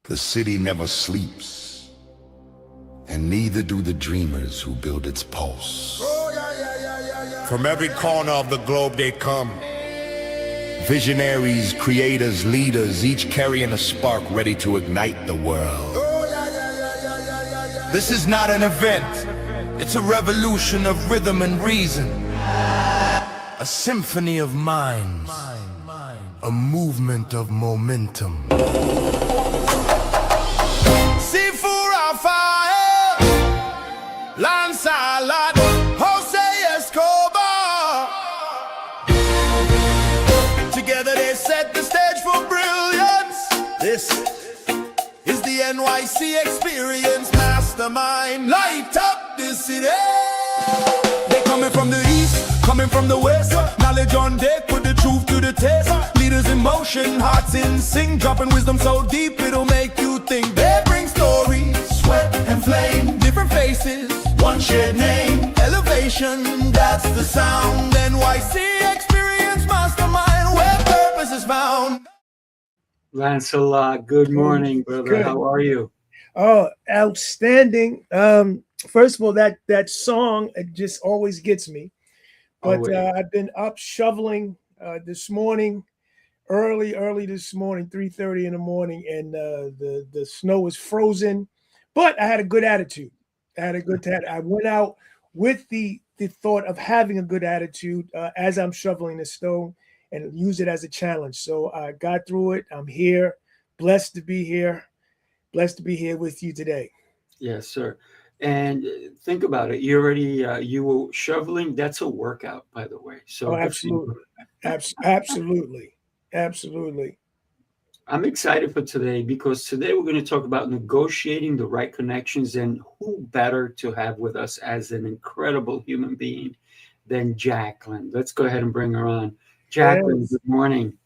The city never sleeps, and neither do the dreamers who build its pulse. From every corner of the globe they come. Visionaries, creators, leaders, each carrying a spark ready to ignite the world. This is not an event, it's a revolution of rhythm and reason. A symphony of minds, a movement of momentum. Lancelot, Jose Escobar. Together they set the stage for brilliance. This is the NYC Experience. Mastermind, light up the city. They coming from the east, coming from the west. Knowledge on deck, put the truth to the test. Leaders in motion, hearts in sync, dropping wisdom so deep it'll make you think. They bring stories, sweat and flame, different faces, one shared name, elevation, that's the sound. NYC Experience Mastermind, where purpose is found. Lancelot, good morning, brother. Good. How are you? Oh, outstanding. First of all, that song, it just always gets me. But I've been up shoveling this morning, early this morning, 3:30 in the morning, and the snow is frozen. But I had a good attitude. I went out with the thought of having a good attitude as I'm shoveling the snow and use it as a challenge. So I got through it. I'm here. Blessed to be here. Blessed to be here with you today. Yes, sir. And think about it. You already you were shoveling. That's a workout, by the way. So absolutely, absolutely. I'm excited for today because today we're going to talk about negotiating the right connections, and who better to have with us as an incredible human being than Jacqueline. Let's go ahead and bring her on. Jacqueline, Yes. Good morning.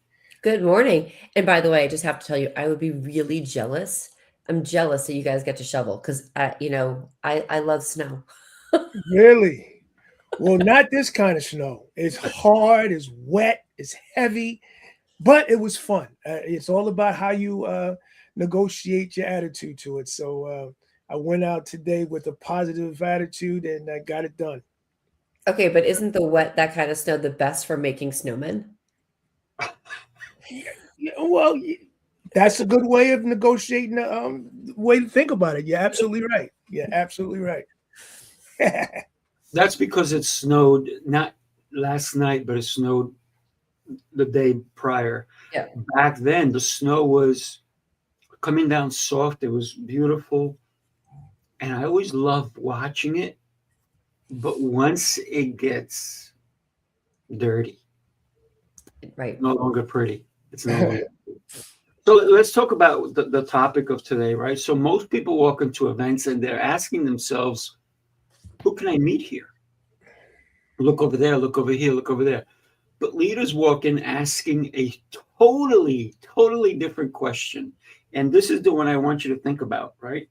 Good morning. And by the way, I just have to tell you, I would be really jealous. I'm jealous that you guys get to shovel because, I love snow. Really? Well, not this kind of snow. It's hard, it's wet, it's heavy, but it was fun. It's all about how you negotiate your attitude to it. So I went out today with a positive attitude and I got it done. Okay, but isn't the wet, that kind of snow, the best for making snowmen? Yeah, well, that's a good way of negotiating. Way to think about it. You're absolutely right. That's because it snowed not last night, but it snowed the day prior. Yeah. Back then, the snow was coming down soft. It was beautiful. And I always loved watching it. But once it gets dirty, Right. it's no longer pretty. It's no longer pretty. So let's talk about the topic of today, right? So most people walk into events and they're asking themselves, who can I meet here? Look over there, look over here, look over there. But leaders walk in asking a totally different question. And this is the one I want you to think about, right?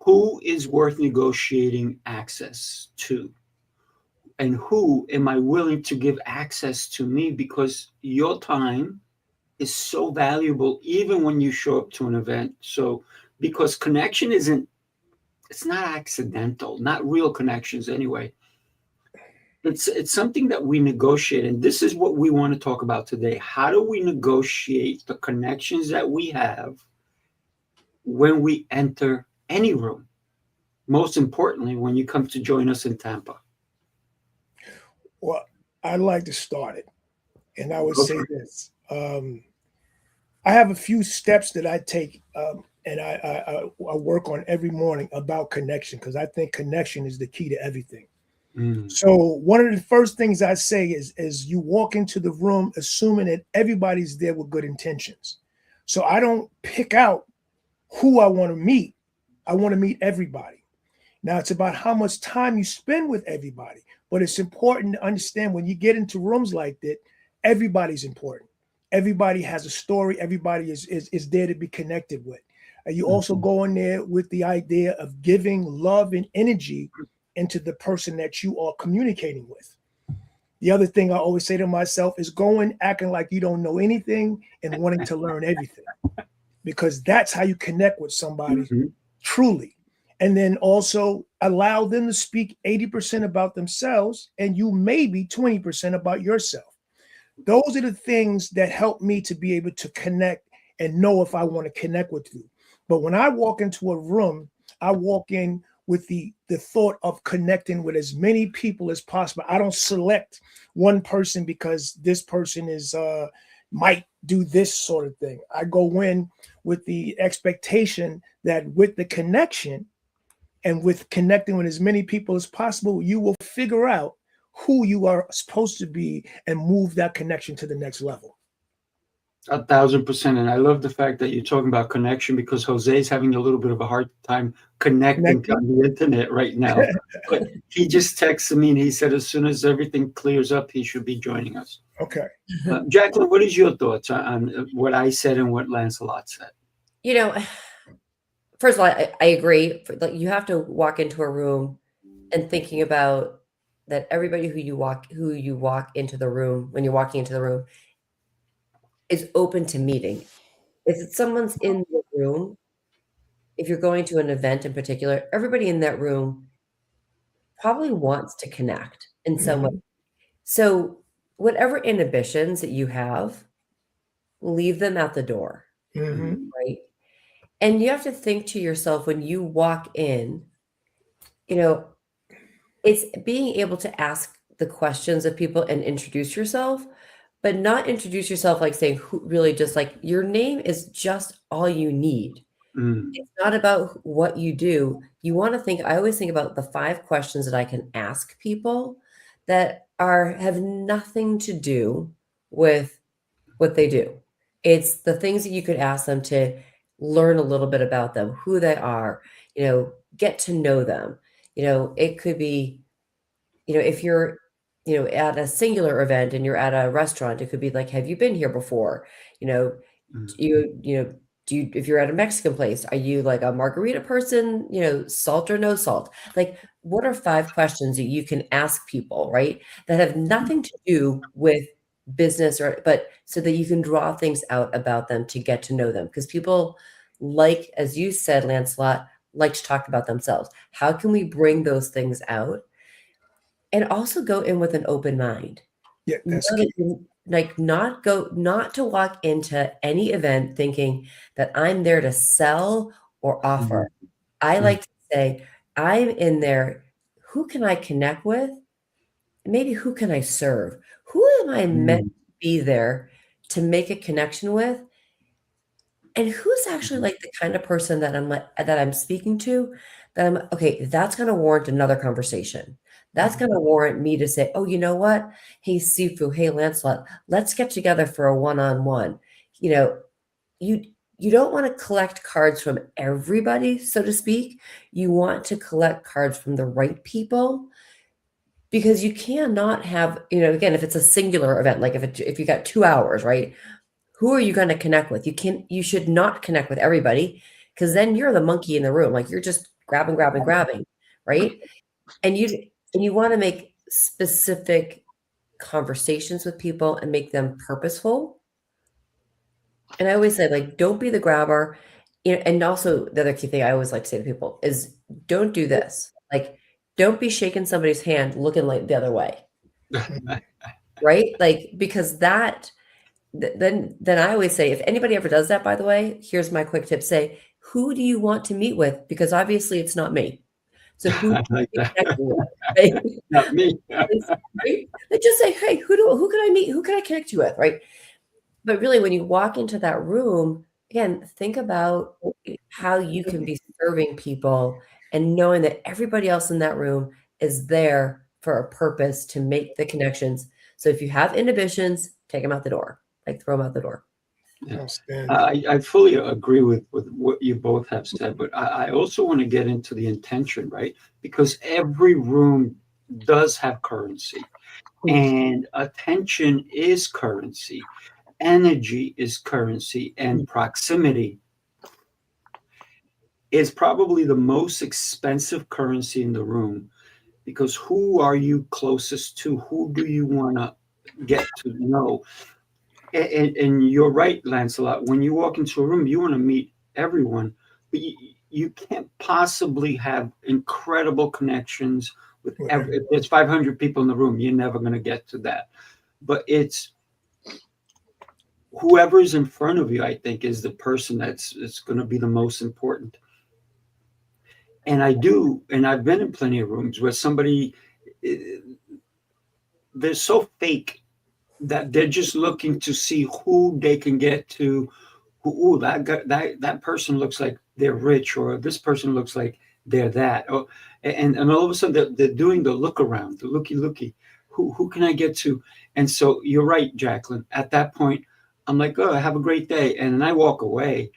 Who is worth negotiating access to? And who am I willing to give access to me? Because your time is so valuable, even when you show up to an event. So, because connection it's not accidental, not real connections anyway. It's something that we negotiate. And this is what we want to talk about today. How do we negotiate the connections that we have when we enter any room? Most importantly, when you come to join us in Tampa. Well, I'd like to start it. And I would say this. I have a few steps that I take and I work on every morning about connection because I think connection is the key to everything. So one of the first things I say is you walk into the room assuming that everybody's there with good intentions. So I don't pick out who I want to meet. I want to meet everybody. Now it's about how much time you spend with everybody, but it's important to understand when you get into rooms like that, everybody's important. Everybody has a story. Everybody is there to be connected with. You also go in there with the idea of giving love and energy into the person that you are communicating with. The other thing I always say to myself is going acting like you don't know anything and wanting to learn everything. because that's how you connect with somebody Mhm. truly. And then also allow them to speak 80% about themselves and you maybe 20% about yourself. Those are the things that help me to be able to connect and know if I want to connect with you. But when I walk into a room, I walk in with the thought of connecting with as many people as possible. I don't select one person because this person is might do this sort of thing. I go in with the expectation that with the connection and with connecting with as many people as possible, you will figure out who you are supposed to be and move that connection to the next level. 1,000%. And I love the fact that you're talking about connection because Jose's having a little bit of a hard time connecting Connecting? on the internet right now. But he just texted me and he said as soon as everything clears up, he should be joining us. Okay. Jacqueline, what is your thoughts on what I said and what Lancelot said? You know, first of all, I agree. Like, you have to walk into a room and thinking about that everybody who you walk into the room, when you're walking into the room, is open to meeting. If someone's in the room, if you're going to an event in particular, everybody in that room probably wants to connect in some way. Mhm. So whatever inhibitions that you have, leave them at the door, Mhm. right? And you have to think to yourself when you walk in, you know, it's being able to ask the questions of people and introduce yourself, but not introduce yourself like saying who really just like your name is just all you need. Mm, It's not about what you do. You want to think, I always think about the 5 questions that I can ask people that have nothing to do with what they do. It's the things that you could ask them to learn a little bit about them, who they are, get to know them. It could be, if you're, at a singular event and you're at a restaurant, it could be like, have you been here before? You know, mm, if you're at a Mexican place, are you like a margarita person, salt or no salt? Like, what are 5 questions that you can ask people, right? That have nothing to do with business but so that you can draw things out about them to get to know them. Because people like, as you said, Lancelot, like to talk about themselves. How can we bring those things out? And also go in with an open mind. Yeah, Know that's that key. not to walk into any event thinking that I'm there to sell or offer. mm, I mm, like to say, I'm in there, who can I connect with? Maybe who can I serve? Who am I meant mm, to be there to make a connection with? And who's actually like the kind of person that I'm speaking to that I'm okay, that's gonna warrant another conversation. That's Mhm. gonna warrant me to say, "Oh, you know what? Hey, Sifu, hey, Lancelot, let's get together for a one-on-one." You know, you you don't want to collect cards from everybody, so to speak. You want to collect cards from the right people because you cannot have, again, if it's a singular event, like if you got 2 hours, right? Who are you going to connect with? You should not connect with everybody because then you're the monkey in the room. Like, you're just grabbing, grabbing, grabbing, right? And you want to make specific conversations with people and make them purposeful. And I always say, like, don't be the grabber. And also the other key thing I always like to say to people is don't do this. Like, don't be shaking somebody's hand looking like the other way, Mhm. right? Like, because then I always say, if anybody ever does that, by the way, here's my quick tip. Say, who do you want to meet with? Because obviously it's not me. So who I like are you that. connecting with, right? Not me. Right? Like, just say, hey, who can I meet? Who can I connect you with? Right. But really, when you walk into that room, again, think about how you can be serving people and knowing that everybody else in that room is there for a purpose to make the connections. So if you have inhibitions, take them out the door, like throw them out the door. Yeah. Outstanding. I fully agree with what you both have said, but I also want to get into the intention, right? Because every room does have currency, and attention is currency, energy is currency, and proximity is probably the most expensive currency in the room because who are you closest to? Who do you want to get to know? And you're right, Lancelot. When you walk into a room, you want to meet everyone, but you can't possibly have incredible connections with every. If there's 500 people in the room, you're never going to get to that. But it's whoever's in front of you, I think, is the person it's going to be the most important. And I've been in plenty of rooms where somebody, they're so fake that they're just looking to see who they can get to. Who that person looks like they're rich, or this person looks like they're that. Or, and all of a sudden they're doing the look around, the looky. Who can I get to? And so you're right, Jacqueline. At that point, I'm like, oh, have a great day, and then I walk away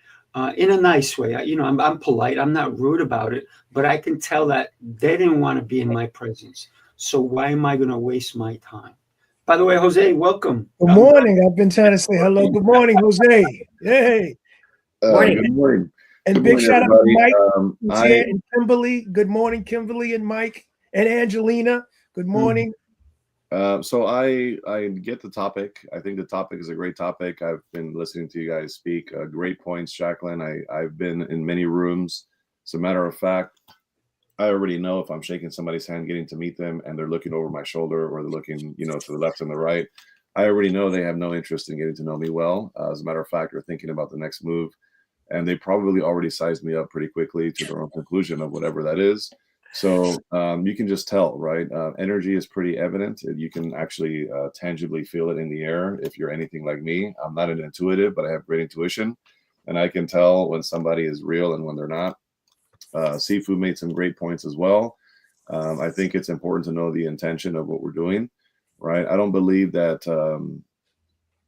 in a nice way. I'm polite. I'm not rude about it, but I can tell that they didn't want to be in my presence. So why am I going to waste my time? By the way, Jose, welcome. Good morning. I've been trying to say hello. Good morning, Jose. Hey. Morning. Good morning. And Good big morning, shout everybody. out to Mike who's here, and Kimberly. Good morning, Kimberly and Mike and Angelina. Good morning. So I get the topic. I think the topic is a great topic. I've been listening to you guys speak. Great points, Jacqueline. I've been in many rooms. As a matter of fact, I already know if I'm shaking somebody's hand, getting to meet them, and they're looking over my shoulder or they're looking, to the left and the right. I already know they have no interest in getting to know me well. As a matter of fact, they're thinking about the next move, and they probably already sized me up pretty quickly to their own conclusion of whatever that is. So you can just tell, right? Energy is pretty evident. You can actually tangibly feel it in the air. If you're anything like me, I'm not an intuitive, but I have great intuition, and I can tell when somebody is real and when they're not. Sifu made some great points as well. I think it's important to know the intention of what we're doing, right? I don't believe that,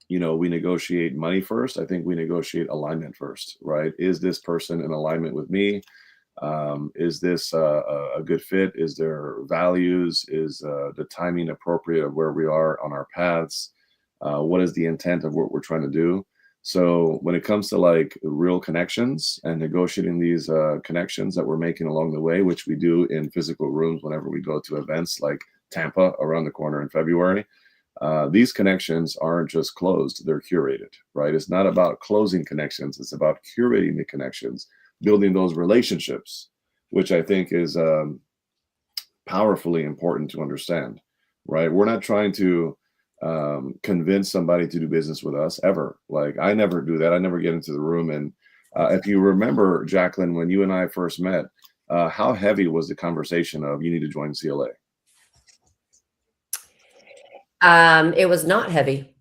we negotiate money first. I think we negotiate alignment first, right? Is this person in alignment with me? Is this a good fit? Is there values? Is the timing appropriate of where we are on our paths? What is the intent of what we're trying to do? So when it comes to like real connections and negotiating these connections that we're making along the way, which we do in physical rooms whenever we go to events like Tampa around the corner in February, these connections aren't just closed, they're curated, right? It's not about closing connections. It's about curating the connections, building those relationships, which I think is powerfully important to understand, right? We're not trying to convince somebody to do business with us ever. Like I never do that. I never get into the room. And if you remember, Jacqueline, when you and I first met, how heavy was the conversation of you need to join CLA? It was not heavy.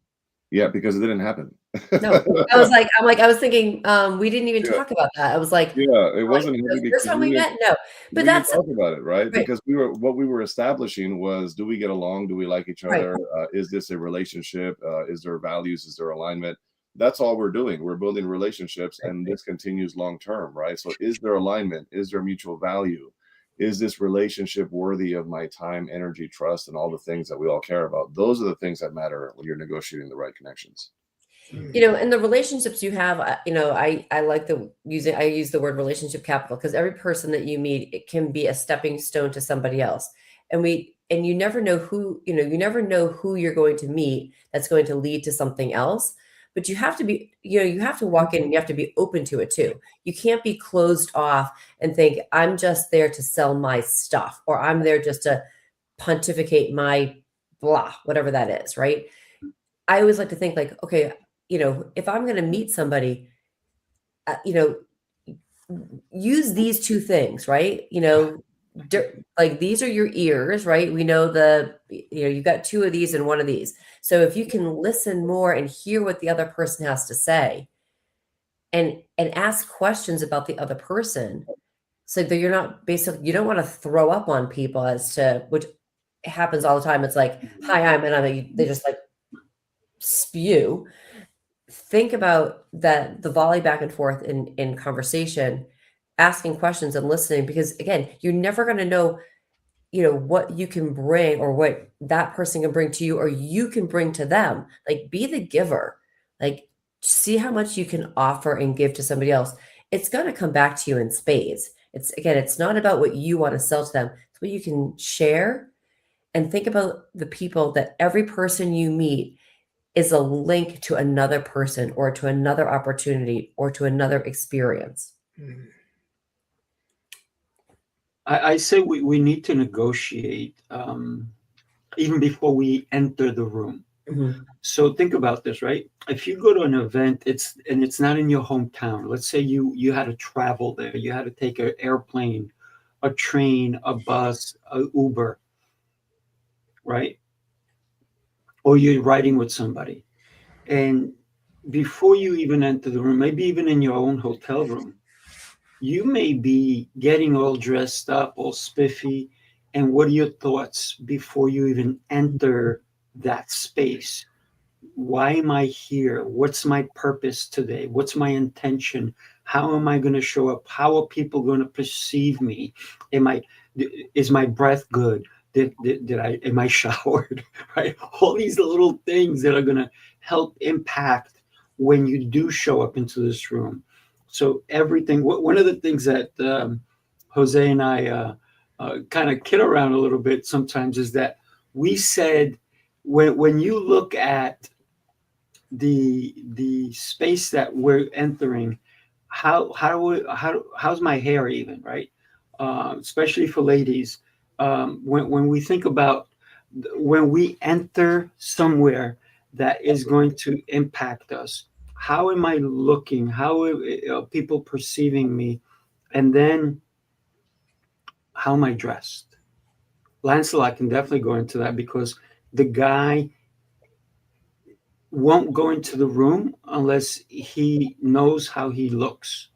Yeah, because it didn't happen. No, I was thinking, we didn't even talk about that. I was like, yeah, it wasn't heavy because time we met. No, but that's talk about it, right? Because what we were establishing was, do we get along? Do we like each other? Right. Is this a relationship? Is there values? Is there alignment? That's all we're doing. We're building relationships, and this continues long term, right? So, is there alignment? Is there mutual value? Is this relationship worthy of my time, energy, trust, and all the things that we all care about? Those are the things that matter when you're negotiating the right connections. And the relationships you have, I like I use the word relationship capital, because every person that you meet, it can be a stepping stone to somebody else. And you never know who you're going to meet that's going to lead to something else. But you have to be, you have to walk in and you have to be open to it too. You can't be closed off and think, I'm just there to sell my stuff, or I'm there just to pontificate my blah, whatever that is, right? I always like to think like, okay, if I'm going to meet somebody, use these two things, right? Like these are your ears, right? We know you've got two of these and one of these. So if you can listen more and hear what the other person has to say and ask questions about the other person, so that you're not you don't want to throw up on people as to, which happens all the time. It's like, hi, they just like spew. Think about the volley back and forth in conversation, asking questions and listening, because again, you're never going to know, what you can bring or what that person can bring to you, or you can bring to them. Like, be the giver, like see how much you can offer and give to somebody else. It's going to come back to you in spades. It's not about what you want to sell to them. It's what you can share. And think about the people that every person you meet, is a link to another person or to another opportunity or to another experience. I say we need to negotiate even before we enter the room. Mhm. So think about this, right? If you go to an event, it's not in your hometown. Let's say you had to travel there. You had to take an airplane, a train, a bus, a Uber, right? Or you're riding with somebody. And before you even enter the room, maybe even in your own hotel room, you may be getting all dressed up, all spiffy. And what are your thoughts before you even enter that space? Why am I here? What's my purpose today? What's my intention? How am I going to show up? How are people going to perceive me? Is my breath good? Am I showered? Right? All these little things that are going to help impact when you do show up into this room. So everything. One of the things that Jose and I kind of kid around a little bit sometimes is that we said when you look at the space that we're entering, how's my hair even, right? Especially for ladies, when we think about when we enter somewhere that is going to impact us, how am I looking? How are people perceiving me? And then how am I dressed? Lancelot can definitely go into that because the guy won't go into the room unless he knows how he looks.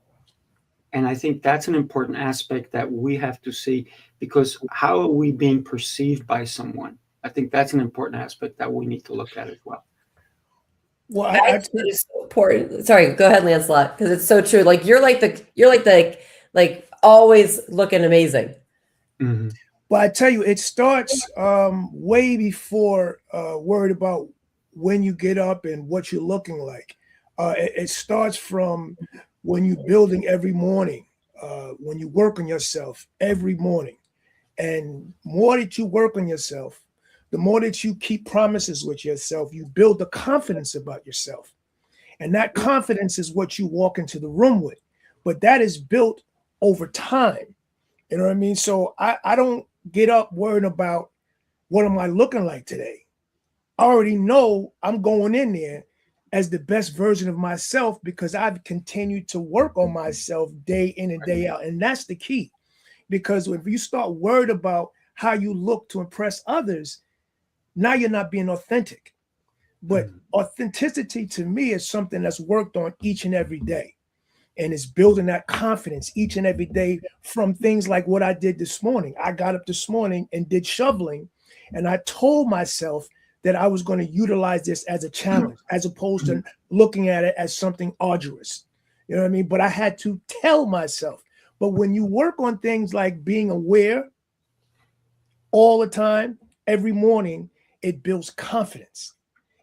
And I think that's an important aspect that we have to see because how are we being perceived by someone? I think that's an important aspect that we need to look at as well. Well, I think it's so important. Sorry, go ahead, Lancelot, because it's so true. Like you're like the always looking amazing. Mm-hmm. But I tell you, it starts way before worried about when you get up and what you're looking like. It starts from when you're building every morning, when you work on yourself every morning. And more that you work on yourself, the more that you keep promises with yourself, you build the confidence about yourself. And that confidence is what you walk into the room with. But that is built over time. You know what I mean? So I don't get up worrying about what am I looking like today. I already know I'm going in there as the best version of myself because I've continued to work on myself day in and day out. And that's the key. Because if you start worried about how you look to impress others, now you're not being authentic. But authenticity to me is something that's worked on each and every day. And it's building that confidence each and every day from things like what I did this morning. I got up this morning and did shoveling, and I told myself that I was going to utilize this as a challenge, as opposed to looking at it as something arduous. You know what I mean? But I had to tell myself. But when you work on things like being aware all the time, every morning, it builds confidence.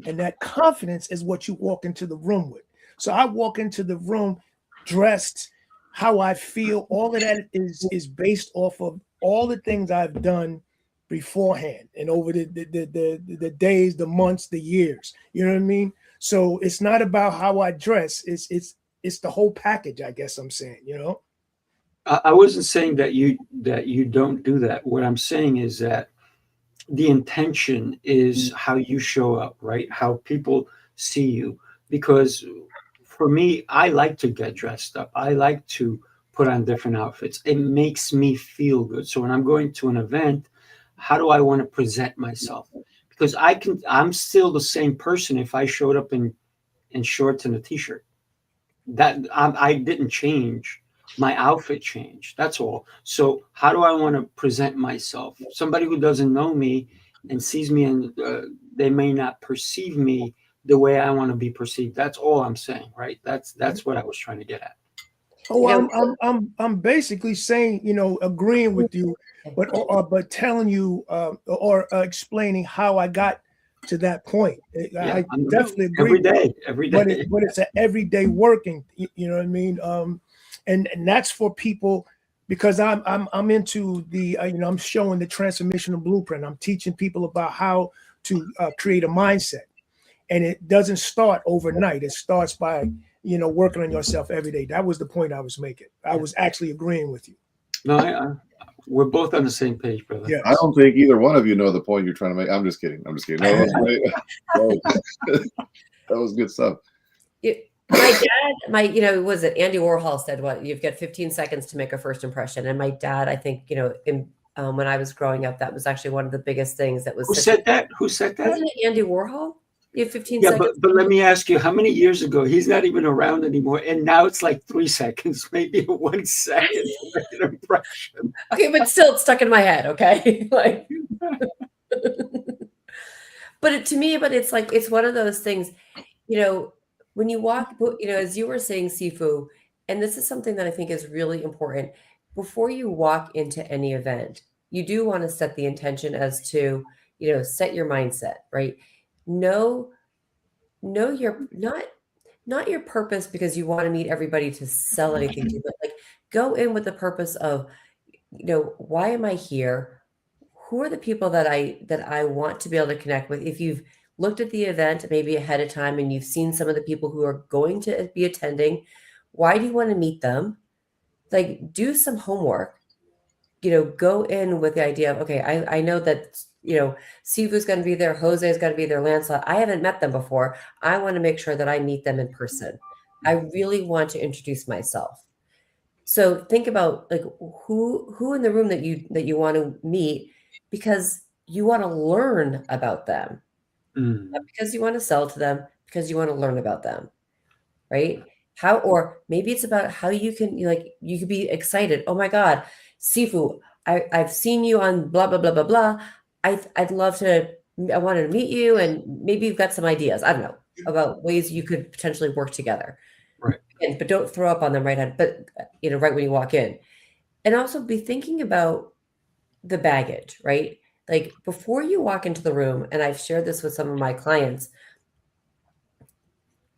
And that confidence is what you walk into the room with. So I walk into the room dressed, how I feel, all of that is based off of all the things I've done beforehand and over the days, the months, the years. You know what I mean? So it's not about how I dress. It's the whole package, I guess I'm saying, you know? I wasn't saying that you don't do that. What I'm saying is that the intention is how you show up, right? How people see you. Because for me, I like to get dressed up. I like to put on different outfits. It makes me feel good. So when I'm going to an event, how do I want to present myself? Because I'm still the same person if I showed up in shorts and a t-shirt. I didn't change. My outfit changed. That's all. So how do I want to present myself? Somebody who doesn't know me and sees me, and they may not perceive me the way I want to be perceived. That's all I'm saying, right? That's what I was trying to get at. Oh, You know, I'm basically saying, you know, agreeing with you, but telling you or explaining how I got to that point. Yeah, I definitely agree. Every But day. it's an everyday working. You know what I mean? And that's for people because I'm into the you know, I'm showing the transformational blueprint. I'm teaching people about how to create a mindset. And it doesn't start overnight. It starts by, working on yourself every day. That was the point I was making. I was actually agreeing with you. No, we're both on the same page, brother. Yes. I don't think either one of you know the point you're trying to make. I'm just kidding. No, that was good stuff. My dad, was it Andy Warhol said, what, you've got 15 seconds to make a first impression. And my dad, I think, when I was growing up, that was actually one of the biggest things that was. Who said that? Wasn't it Andy Warhol? You have 15 yeah, seconds. but let me ask you, how many years ago? He's not even around anymore. And now it's like 3 seconds, maybe 1 second to make an impression. Okay, but still it's stuck in my head, okay? Like, but it's one of those things, when you walk, as you were saying, Sifu, and this is something that I think is really important, before you walk into any event, you do want to set the intention as to, set your mindset, right? Know your not your purpose because you want to meet everybody to sell anything to you, but like go in with the purpose of, why am I here? Who are the people that I want to be able to connect with? If you've looked at the event maybe ahead of time and you've seen some of the people who are going to be attending, why do you want to meet them? Like, do some homework. Go in with the idea of, okay, I know that, Sifu's going to be there, Jose's going to be there, Lancelot. I haven't met them before. I want to make sure that I meet them in person. I really want to introduce myself. So think about like who in the room that you want to meet, because you want to learn about them, not because you want to sell to them, because you want to learn about them, right? Or maybe it's about how you can, you could be excited. Oh my God, Sifu, I've seen you on blah, blah, blah, blah, blah. I wanted to meet you, and maybe you've got some ideas. I don't know about ways you could potentially work together. Right. But don't throw up on them right when you walk in. And also be thinking about the baggage, right? Like before you walk into the room, and I've shared this with some of my clients,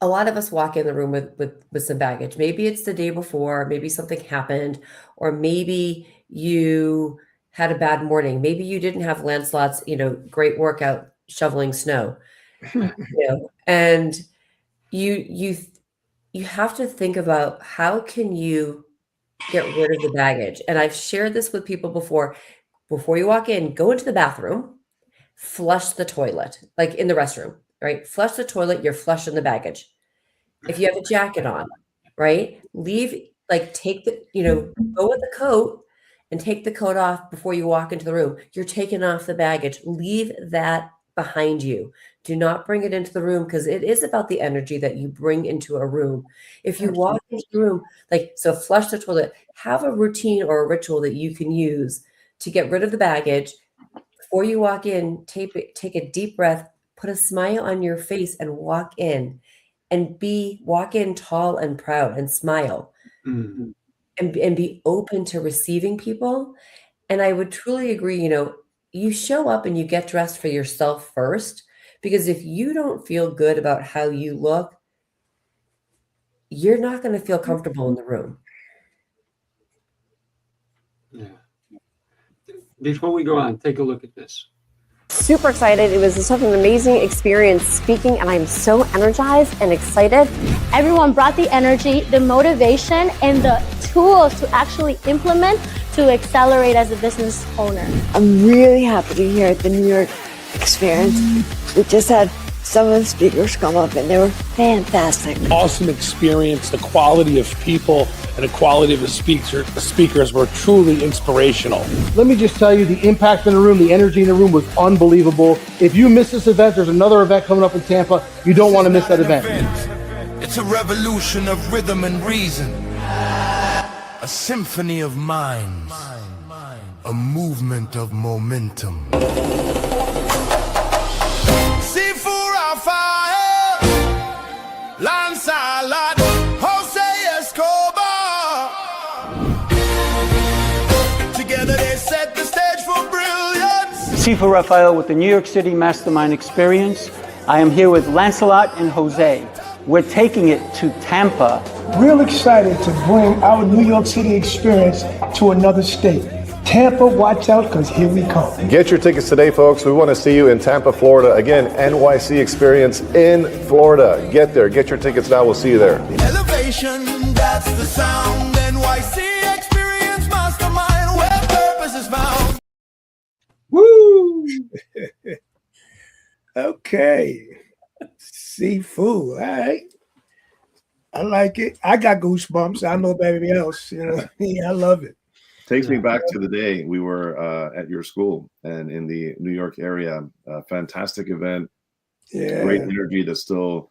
a lot of us walk in the room with some baggage. Maybe it's the day before, maybe something happened, or maybe you had a bad morning. Maybe you didn't have Lancelot's, great workout shoveling snow, and you have to think about how can you get rid of the baggage. And I've shared this with people before. Before you walk in, go into the bathroom, flush the toilet, like in the restroom, right? Flush the toilet, you're flushing the baggage. If you have a jacket on, right? Take the, go with the coat and take the coat off before you walk into the room. You're taking off the baggage. Leave that behind you. Do not bring it into the room, because it is about the energy that you bring into a room. If you walk into the room, so flush the toilet, have a routine or a ritual that you can use to get rid of the baggage. Before you walk in, take a deep breath, put a smile on your face and walk in, and walk in tall and proud and smile. Mm-hmm. And be open to receiving people. And I would truly agree, you show up and you get dressed for yourself first, because if you don't feel good about how you look, you're not going to feel comfortable in the room. Yeah. Before we go on, take a look at this. Super excited. It was such an amazing experience speaking, and I'm so energized and excited. Everyone brought the energy, the motivation, and the tools to actually implement to accelerate as a business owner. I'm really happy to hear at the New York Experience. We just had some of the speakers come up, and they were fantastic. Awesome experience. The quality of people and the quality of the speakers were truly inspirational. Let me just tell you, the impact in the room, the energy in the room was unbelievable. If you miss this event, there's another event coming up in Tampa. You don't want to miss that event. It's a revolution of rhythm and reason, a symphony of minds, a movement of momentum. Lancelot, Jose Escobar. Together they set the stage for brilliance. Sifu Rafael with the New York City Mastermind Experience. I am here with Lancelot and Jose. We're taking it to Tampa. Real excited to bring our New York City experience to another state. Tampa, watch out, because here we come. Get your tickets today, folks. We want to see you in Tampa, Florida. Again, NYC Experience in Florida. Get there. Get your tickets now. We'll see you there. Elevation, that's the sound. NYC Experience Mastermind, where purpose is found. Woo! Okay. Seafood. All right. I like it. I got goosebumps. I don't know about everybody else. You know what I mean? I love it. Takes me back to the day we were at your school and in the New York area. A fantastic event. Yeah. Great energy that's still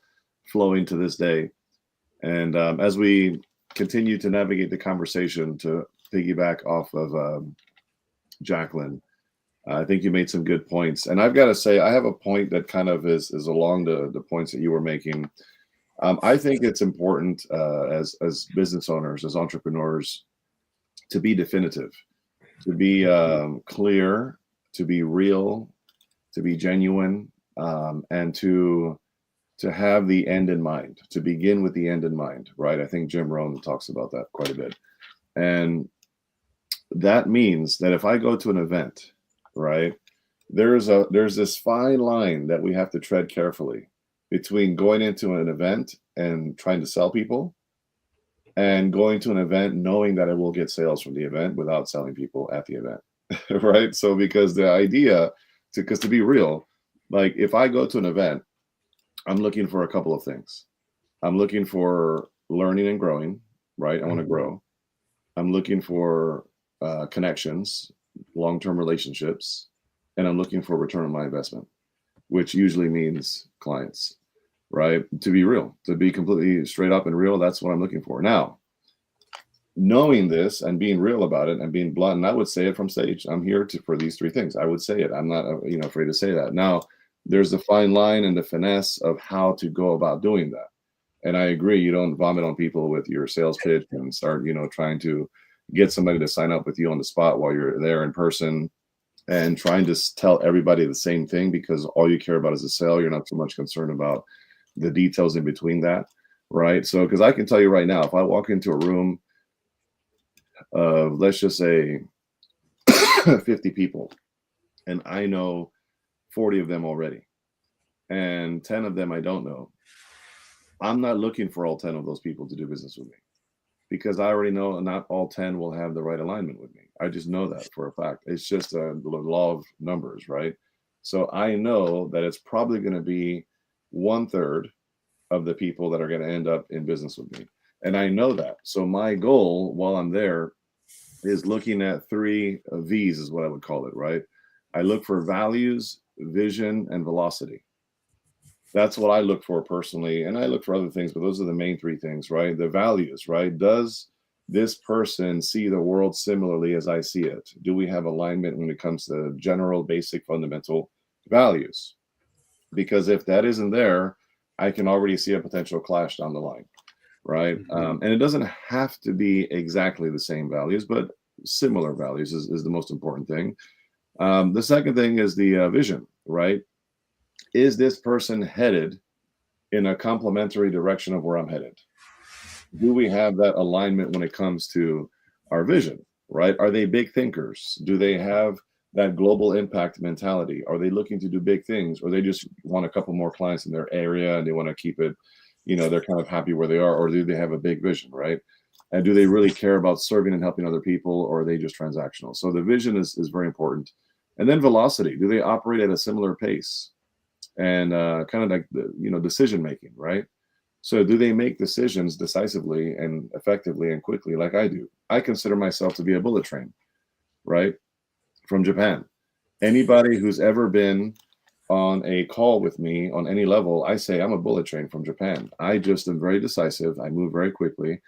flowing to this day. And as we continue to navigate the conversation, to piggyback off of Jacqueline, I think you made some good points. And I've got to say, I have a point that kind of is along the points that you were making. I think it's important as business owners, as entrepreneurs, to be definitive, to be clear, to be real, to be genuine, and to have the end in mind, to begin with the end in mind, right? I think Jim Rohn talks about that quite a bit. And that means that if I go to an event, right, there's this fine line that we have to tread carefully between going into an event and trying to sell people and going to an event knowing that I will get sales from the event without selling people at the event, right? So because the idea, to be real, like if I go to an event, I'm looking for a couple of things. I'm looking for learning and growing, right? I want to grow. I'm looking for connections, long-term relationships, and I'm looking for return on my investment, which usually means clients, right? To be real, to be completely straight up and real, that's what I'm looking for. Now, knowing this and being real about it and being blunt, and I would say it from stage, I'm here for these three things. I would say it. I'm not afraid to say that. Now, there's the fine line and the finesse of how to go about doing that. And I agree, you don't vomit on people with your sales pitch and start, trying to get somebody to sign up with you on the spot while you're there in person and trying to tell everybody the same thing because all you care about is the sale. You're not so much concerned about the details in between that, right? So, because I can tell you right now, if I walk into a room of, let's just say 50 people, and I know 40 of them already, and 10 of them I don't know, I'm not looking for all 10 of those people to do business with me because I already know not all 10 will have the right alignment with me. I just know that for a fact. It's just a law of numbers, right? So I know that it's probably going to be 1/3 of the people that are going to end up in business with me. And I know that. So my goal while I'm there is looking at 3 V's is what I would call it, right? I look for values, vision, and velocity. That's what I look for personally. And I look for other things, but those are the main 3 things, right? The values, right? Does this person see the world similarly as I see it? Do we have alignment when it comes to general, basic, fundamental values? Because if that isn't there, I can already see a potential clash down the line, right? And it doesn't have to be exactly the same values, but similar values is the most important thing. The second thing is the vision, right? Is this person headed in a complementary direction of where I'm headed? Do we have that alignment when it comes to our vision, right? Are they big thinkers? Do they have that global impact mentality? Are they looking to do big things, or they just want a couple more clients in their area and they want to keep it, they're kind of happy where they are, or do they have a big vision, right? And do they really care about serving and helping other people, or are they just transactional? So the vision is very important. And then velocity. Do they operate at a similar pace? And kind of like decision making, right? So do they make decisions decisively and effectively and quickly like I do? I consider myself to be a bullet train, right? From Japan. Anybody who's ever been on a call with me on any level, I say I'm a bullet train from Japan. I just am very decisive. I move very quickly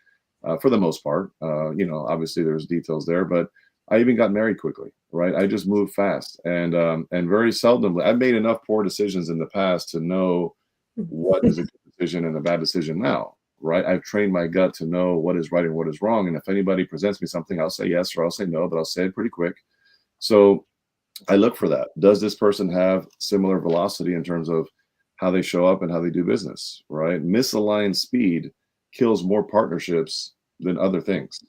for the most part. Obviously there's details there, but I even got married quickly, right? I just moved fast and very seldom. I've made enough poor decisions in the past to know what is a good decision and a bad decision now, right? I've trained my gut to know what is right and what is wrong. And if anybody presents me something, I'll say yes or I'll say no, but I'll say it pretty quick. So I look for that. Does this person have similar velocity in terms of how they show up and how they do business, right? Misaligned speed kills more partnerships than other things.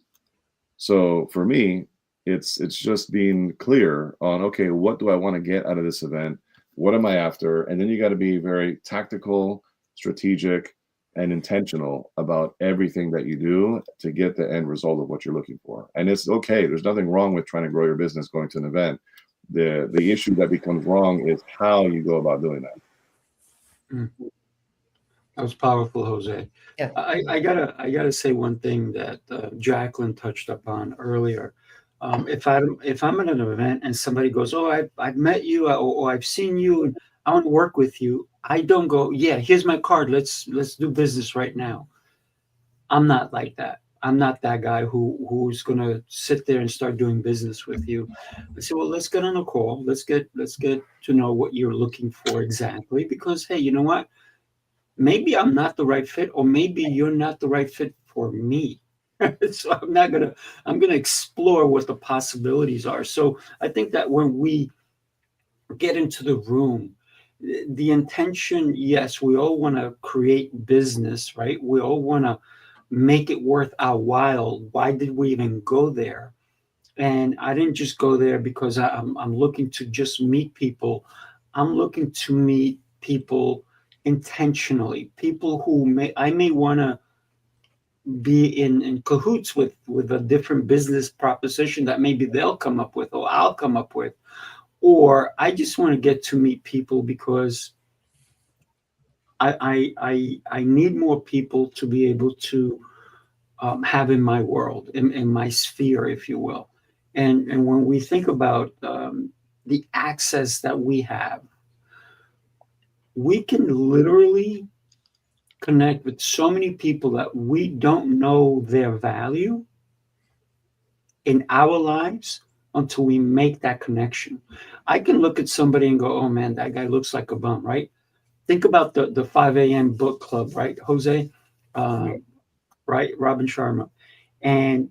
So for me, It's just being clear on, okay, what do I want to get out of this event? What am I after? And then you got to be very tactical, strategic, and intentional about everything that you do to get the end result of what you're looking for. And it's okay. There's nothing wrong with trying to grow your business going to an event. The issue that becomes wrong is how you go about doing that. That was powerful, Jose. Yeah. I gotta say one thing that Jacqueline touched upon earlier. If I'm at an event and somebody goes, "Oh, I've met you," or "I've seen you, and I want to work with you," I don't go, "Yeah, here's my card. Let's do business right now." I'm not like that. I'm not that guy who's gonna sit there and start doing business with you. I say, well, let's get on a call. Let's get to know what you're looking for exactly. Because hey, you know what? Maybe I'm not the right fit, or maybe you're not the right fit for me. So I'm gonna explore what the possibilities are. So I think that when we get into the room, the intention, yes, we all want to create business, right? We all want to make it worth our while. Why did we even go there? And I didn't just go there because I'm looking to just meet people. I'm looking to meet people intentionally, people who I may want to be in cahoots with a different business proposition that maybe they'll come up with or I'll come up with. Or I just want to get to meet people because I need more people to be able to have in my world, in my sphere, if you will. And when we think about the access that we have, we can literally connect with so many people that we don't know their value in our lives until we make that connection. I can look at somebody and go, oh man, that guy looks like a bum, right? Think about the 5 a.m. book club, right, Jose? Right, Robin Sharma. And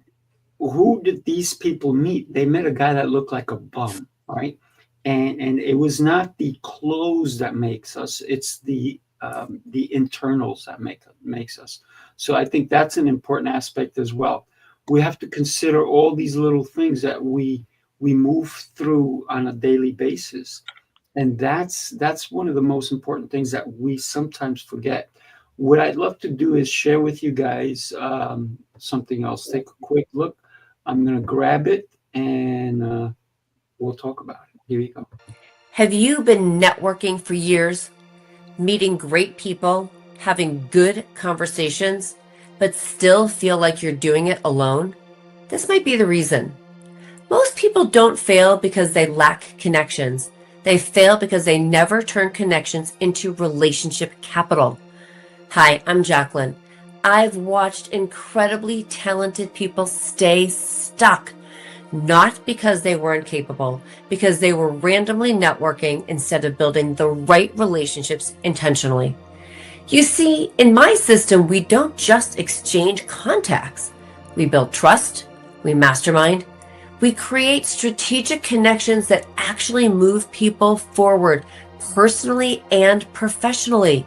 who did these people meet? They met a guy that looked like a bum, right? And it was not the clothes that makes us; it's the internals that makes us. So I think that's an important aspect as well. We have to consider all these little things that we move through on a daily basis, and that's one of the most important things that we sometimes forget. What I'd love to do is share with you guys something else. Take a quick look. I'm going to grab it and we'll talk about it. Here you go. Have you been networking for years, meeting great people, having good conversations, but still feel like you're doing it alone? This might be the reason. Most people don't fail because they lack connections. They fail because they never turn connections into relationship capital. Hi, I'm Jacqueline. I've watched incredibly talented people stay stuck, not because they weren't capable, because they were randomly networking instead of building the right relationships intentionally. You see, in my system, we don't just exchange contacts. We build trust, we mastermind, we create strategic connections that actually move people forward personally and professionally.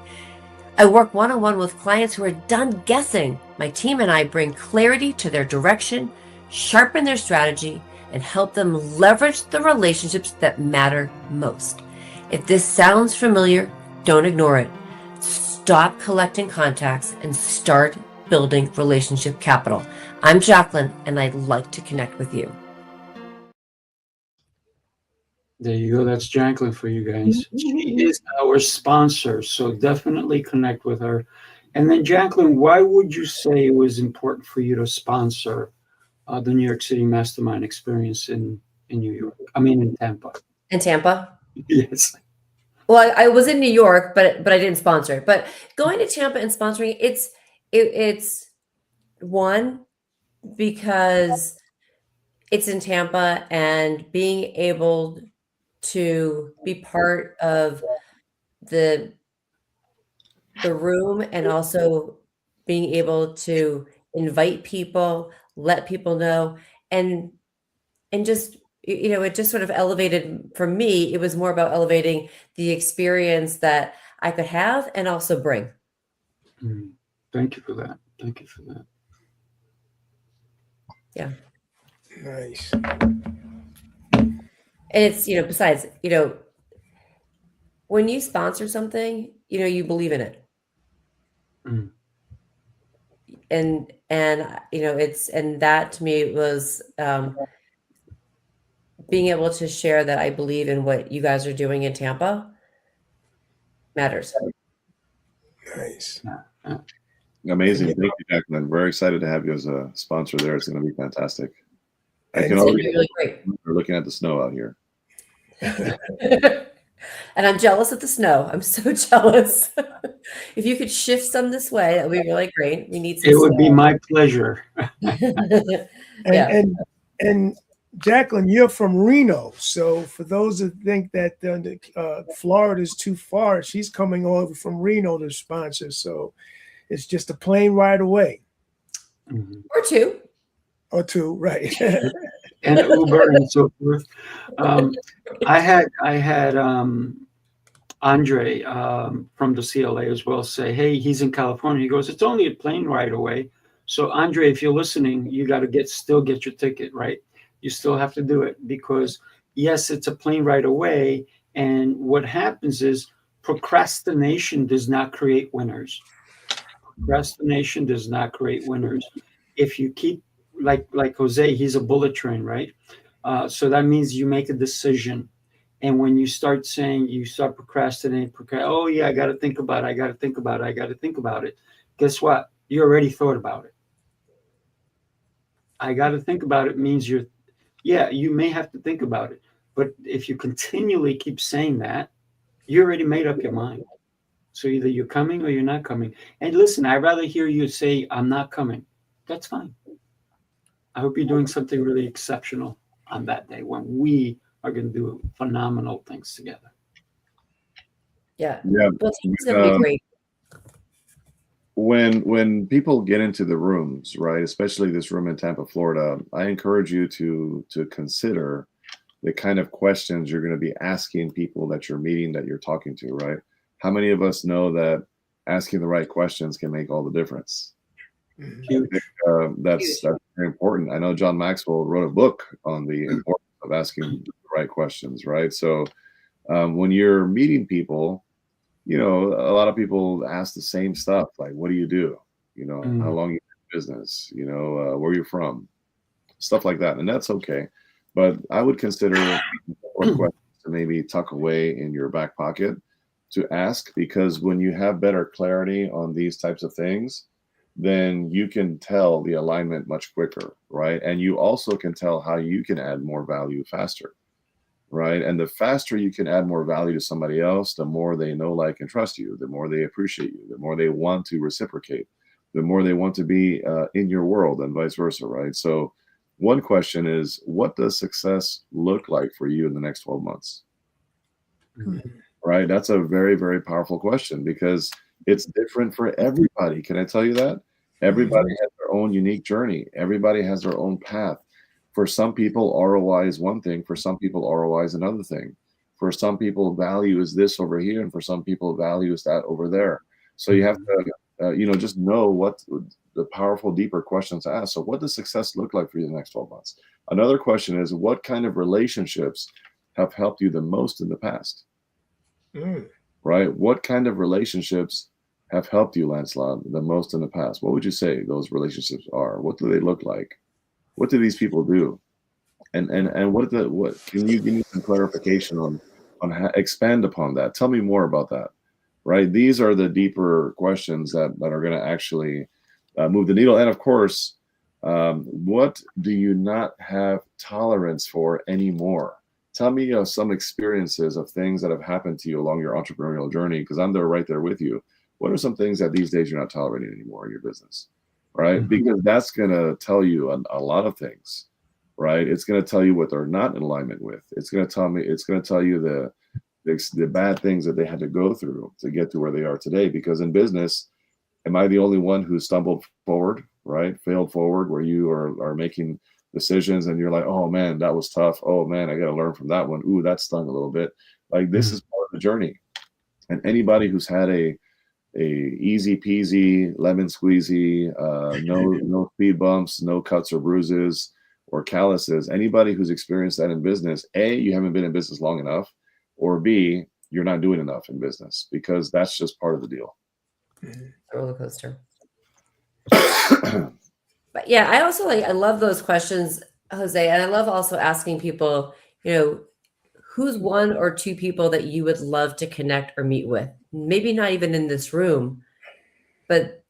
I work one-on-one with clients who are done guessing. My team and I bring clarity to their direction, sharpen their strategy, and help them leverage the relationships that matter most. If this sounds familiar, don't ignore it. Stop collecting contacts and start building relationship capital. I'm Jacqueline, and I'd like to connect with you. There you go. That's Jacqueline for you guys. She is our sponsor, so definitely connect with her. And then, Jacqueline, why would you say it was important for you to sponsor the New York City Mastermind Experience in New York? I mean, in Tampa. In Tampa? Yes. Well, I was in New York, but I didn't sponsor it. But going to Tampa and sponsoring it's one, because it's in Tampa, and being able to be part of the room, and also being able to invite people, let people know, and just, it just sort of elevated, for me, it was more about elevating the experience that I could have and also bring. Thank you for that. Thank you for that. Yeah. Nice. And it's, besides, when you sponsor something, you believe in it. Mm. And and that to me was being able to share that I believe in what you guys are doing in Tampa matters. Nice. Amazing. Thank you, Jacqueline. Very excited to have you as a sponsor there. It's going to be fantastic. I And can It's gonna already be really great. we're looking at the snow out here. And I'm jealous of the snow. I'm so jealous. If you could shift some this way, that would be really great. We need some It would be snow. my pleasure. And Yeah. and Jacqueline, you're from Reno, so for those that think that Florida is too far, she's coming over from Reno to sponsor. So it's just a plane ride away, Mhm. or two, right? And Uber and so forth. I had Andre from the CLA as well say, "Hey, he's in California." He goes, "It's only a plane ride away." So Andre, if you're listening, you got to still get your ticket, right? You still have to do it because yes, it's a plane ride away. And what happens is procrastination does not create winners. Procrastination does not create winners. If you keep like Jose, he's a bullet train, right? So that means you make a decision. And when you start saying you start procrastinating, oh yeah, I got to think about it. I got to think about it. I got to think about it. Guess what? You already thought about it. I got to think about it means you may have to think about it. But if you continually keep saying that, you already made up your mind. So either you're coming or you're not coming. And listen, I'd rather hear you say, I'm not coming. That's fine. I hope you're doing something really exceptional on that day when we are going to do phenomenal things together. Yeah. Yeah. Well, it's going to be great. When people get into the rooms, right, especially this room in Tampa, Florida, I encourage you to consider the kind of questions you're going to be asking people that you're meeting, that you're talking to, right? How many of us know that asking the right questions can make all the difference? Huge. That's very important. I know John Maxwell wrote a book on the importance of asking the right questions, right? So when you're meeting people, a lot of people ask the same stuff, like, what do you do? How long you been in business? Where you're from? Stuff like that. And that's okay. But I would consider questions to maybe tuck away in your back pocket to ask, because when you have better clarity on these types of things, then you can tell the alignment much quicker, right? And you also can tell how you can add more value faster, right? And the faster you can add more value to somebody else, the more they know, like, and trust you, the more they appreciate you, the more they want to reciprocate, the more they want to be in your world, and vice versa, right? So one question is, what does success look like for you in the next 12 months? Right? That's a very, very powerful question, because it's different for everybody. Can I tell you that? Everybody has their own unique journey. Everybody has their own path. For some people, ROI is one thing. For some people, ROI is another thing. For some people, value is this over here, and for some people, value is that over there. So you have to, just know what the powerful, deeper questions to ask. So what does success look like for you in the next 12 months? Another question is, what kind of relationships have helped you the most in the past? Right? What kind of relationships have helped you, Lancelot, the most in the past? What would you say those relationships are? What do they look like? What do these people do? And what can you give me some clarification on how, expand upon that? Tell me more about that. Right? These are the deeper questions that are going to actually move the needle. And of course, what do you not have tolerance for anymore? Tell me some experiences of things that have happened to you along your entrepreneurial journey, because I'm there right there with you. What are some things that these days you're not tolerating anymore in your business? Right? Because that's going to tell you a lot of things, right? It's going to tell you what they're not in alignment with. It's going to tell you the bad things that they had to go through to get to where they are today. Because in business, am I the only one who stumbled forward, right? Failed forward, where you are making decisions and you're like, oh man, that was tough. Oh man, I got to learn from that one. Ooh, that stung a little bit. Like, this is part of the journey. And anybody who's had a easy peasy lemon squeezy, no speed bumps, no cuts or bruises, or calluses. Anybody who's experienced that in business, A, you haven't been in business long enough, or B, you're not doing enough in business, because that's just part of the deal. Roller coaster. But yeah, I love those questions, Jose. And I love also asking people, who's one or two people that you would love to connect or meet with? Maybe not even in this room, but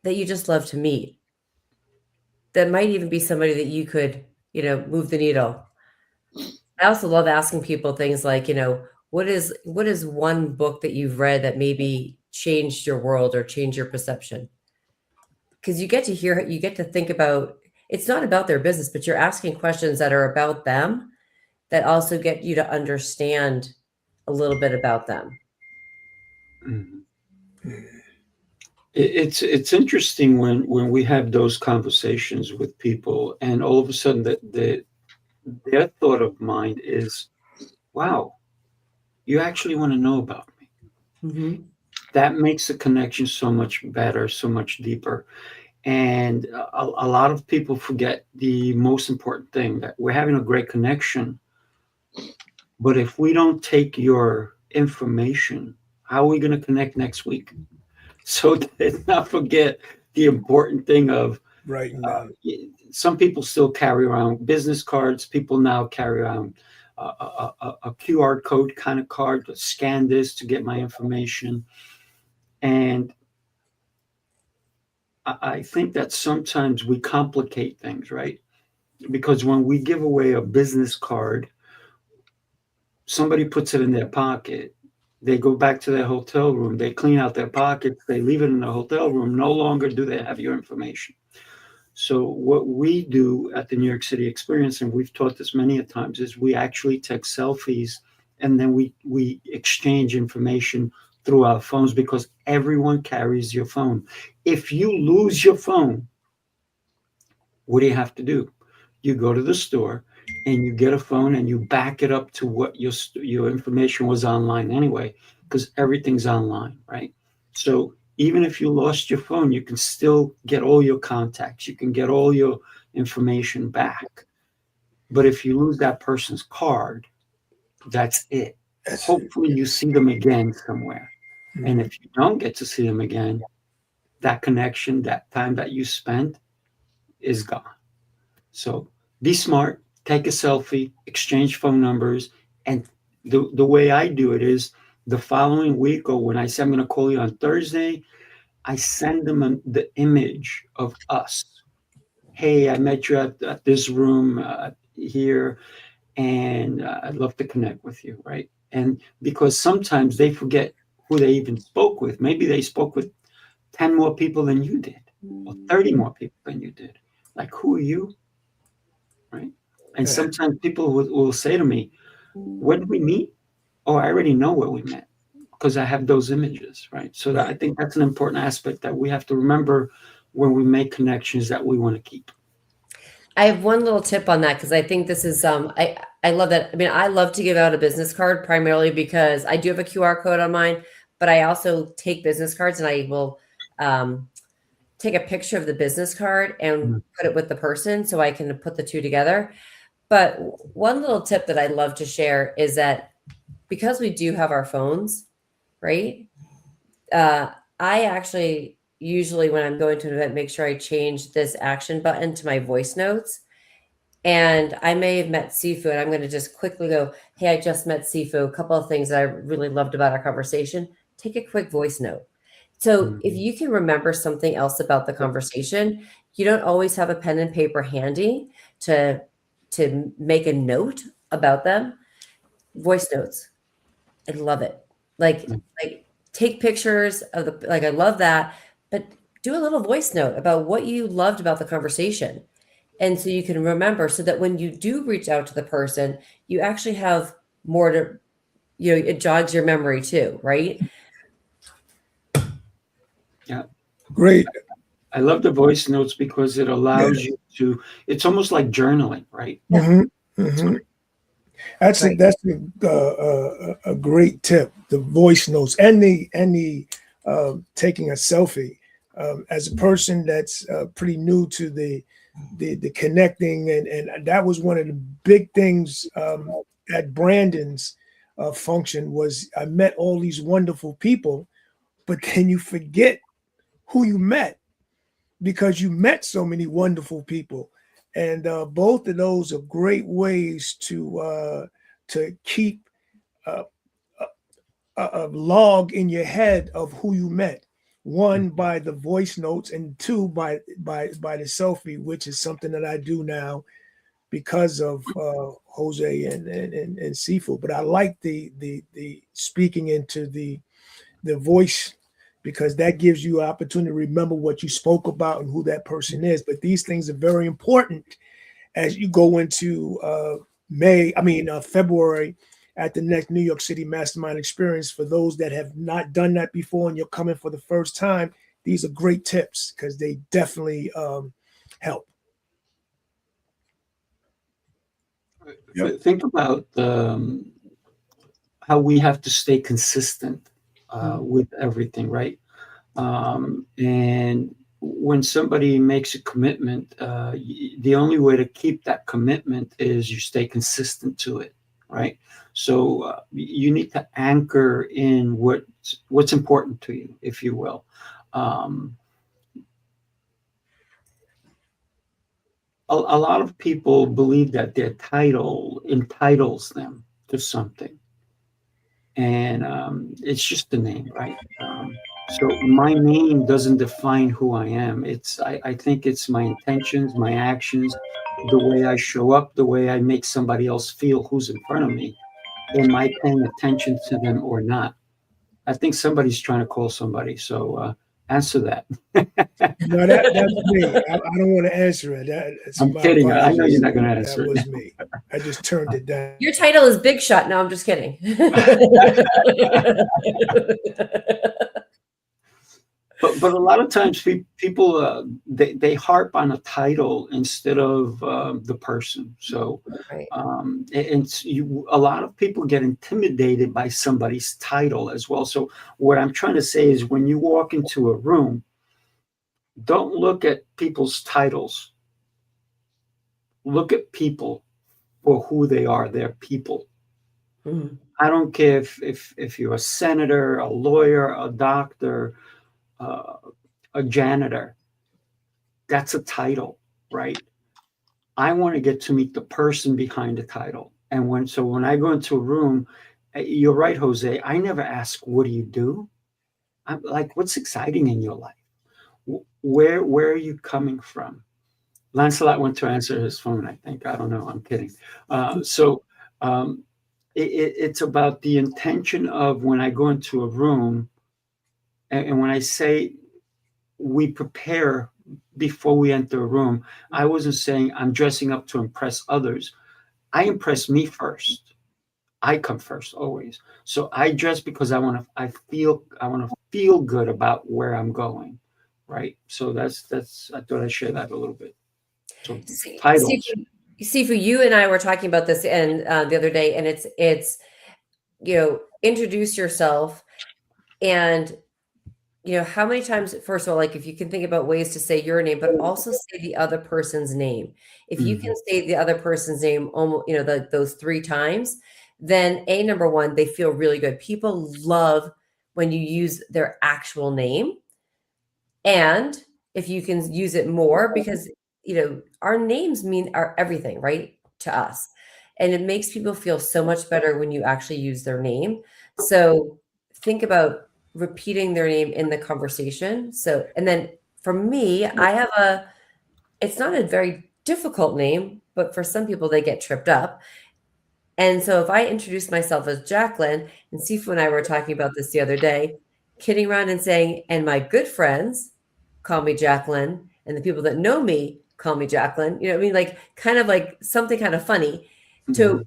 that you just love to meet. That might even be somebody that you could, move the needle. I also love asking people things like, what is one book that you've read that maybe changed your world or changed your perception? Because you get to think about, it's not about their business, but you're asking questions that are about them that also get you to understand a little bit about them. It's interesting when we have those conversations with people, and all of a sudden their thought of mind is, wow, you actually want to know about me. Mm-hmm. That makes the connection so much better, so much deeper. And a lot of people forget the most important thing, that we're having a great connection. But if we don't take your information, how are we going to connect next week? So let's not forget the important thing of Right now. Some people still carry around business cards. People now carry around a QR code kind of card to scan this to get my information. And I think that sometimes we complicate things, right? Because when we give away a business card, somebody puts it in their pocket. They go back to their hotel room. They clean out their pockets. They leave it in the hotel room. No longer do they have your information. So what we do at the New York City Experience, and we've taught this many a times, is we actually take selfies, and then we exchange information through our phones, because everyone carries your phone. If you lose your phone, what do you have to do? You go to the store and you get a phone and you back it up to what your information was online anyway, because everything's online, right? So even if you lost your phone, you can still get all your contacts. You can get all your information back. But if you lose that person's card, that's it. Hopefully you see them again somewhere. Mm-hmm. And if you don't get to see them again, that connection, that time that you spent is gone. So be smart, take a selfie, exchange phone numbers. And the way I do it is the following week, or when I say I'm going to call you on Thursday, I send them the image of us. Hey, I met you at this room here, and I'd love to connect with you, right? And because sometimes they forget who they even spoke with. Maybe they spoke with 10 more people than you did, or 30 more people than you did. Like, who are you? Right? And sometimes people will say to me, when did we meet? Oh, I already know where we met, because I have those images, right? So I think that's an important aspect that we have to remember when we make connections that we want to keep. I have one little tip on that, because I think this is I love that. I mean, I love to give out a business card primarily because I do have a QR code on mine, but I also take business cards and I will take a picture of the business card and put it with the person so I can put the two together. But one little tip that I love to share is that because we do have our phones, right? I actually usually, when I'm going to an event, make sure I change this action button to my voice notes. And I may have met Sifu, and I'm going to just quickly go, hey, I just met Sifu. A couple of things that I really loved about our conversation. Take a quick voice note. So if you can remember something else about the conversation, you don't always have a pen and paper handy to make a note about them. Voice notes. I love it. Like take pictures of the, I love that, but do a little voice note about what you loved about the conversation. And so you can remember, so that when you do reach out to the person, you actually have more to, it jogs your memory too, right? Yeah. Great. I love the voice notes because it allows you to, it's almost like journaling, right? Mm-hmm. Mm-hmm. That's a great tip. The voice notes and the taking a selfie. As a person that's pretty new to the the connecting, and that was one of the big things at Brandon's function. Was I met all these wonderful people, but then you forget who you met because you met so many wonderful people, and both of those are great ways to keep a log in your head of who you met. One, by the voice notes, and two, by the selfie, which is something that I do now because of Jose and Sifu. But I like the speaking into the voice, because that gives you an opportunity to remember what you spoke about and who that person is. But these things are very important as you go into February at the next New York City Mastermind Experience. For those that have not done that before and you're coming for the first time, these are great tips because they definitely help. Yep. Think about how we have to stay consistent with everything, right? And when somebody makes a commitment, the only way to keep that commitment is you stay consistent to it, right? So you need to anchor in what's important to you, if you will. A lot of people believe that their title entitles them to something, and it's just the name, right? So my name doesn't define who I am. I think it's my intentions, my actions, the way I show up, the way I make somebody else feel who's in front of me. Am I paying attention to them or not? I think somebody's trying to call somebody. So answer that. No, that's me. I don't want to answer it. That's I'm my kidding. I know you're apologies. not going to answer That it. was me. I just turned it down. Your title is Big Shot. No, I'm just kidding. But a lot of times people they harp on a title instead of the person. So Right. a lot of people get intimidated by somebody's title as well. So what I'm trying to say is, when you walk into a room, don't look at people's titles. Look at people for who they are. They're people. Mhm. I don't care if you're a senator, a lawyer, a doctor, a janitor. That's a title, right? I want to get to meet the person behind the title. And when I go into a room, you're right, Jose, I never ask, what do you do? I'm like, what's exciting in your life? Where are you coming from? Lancelot went to answer his phone, I think. I don't know. I'm kidding. It's about the intention of when I go into a room, and when I say we prepare before we enter a room, I wasn't saying I'm dressing up to impress others. I impress me first. I come first always. So I dress because I want to feel good about where I'm going, right? So that's I thought I'd share that a little bit. So titles. Sifu, you and I were talking about this and the other day, and it's introduce yourself. And how many times, first of all, like, if you can think about ways to say your name, but also say the other person's name. If you can say the other person's name almost, those 3 times, then number one, they feel really good. People love when you use their actual name. And if you can use it more, because, our names are everything, right, to us. And it makes people feel so much better when you actually use their name. So think about repeating their name in the conversation. So, and then for me, I have it's not a very difficult name, but for some people, they get tripped up. And so if I introduce myself as Jacqueline, and Sifu and I were talking about this the other day, kidding around and saying, and my good friends call me Jacqueline, and the people that know me call me Jacqueline, you know what I mean? Like, kind of like something kind of funny so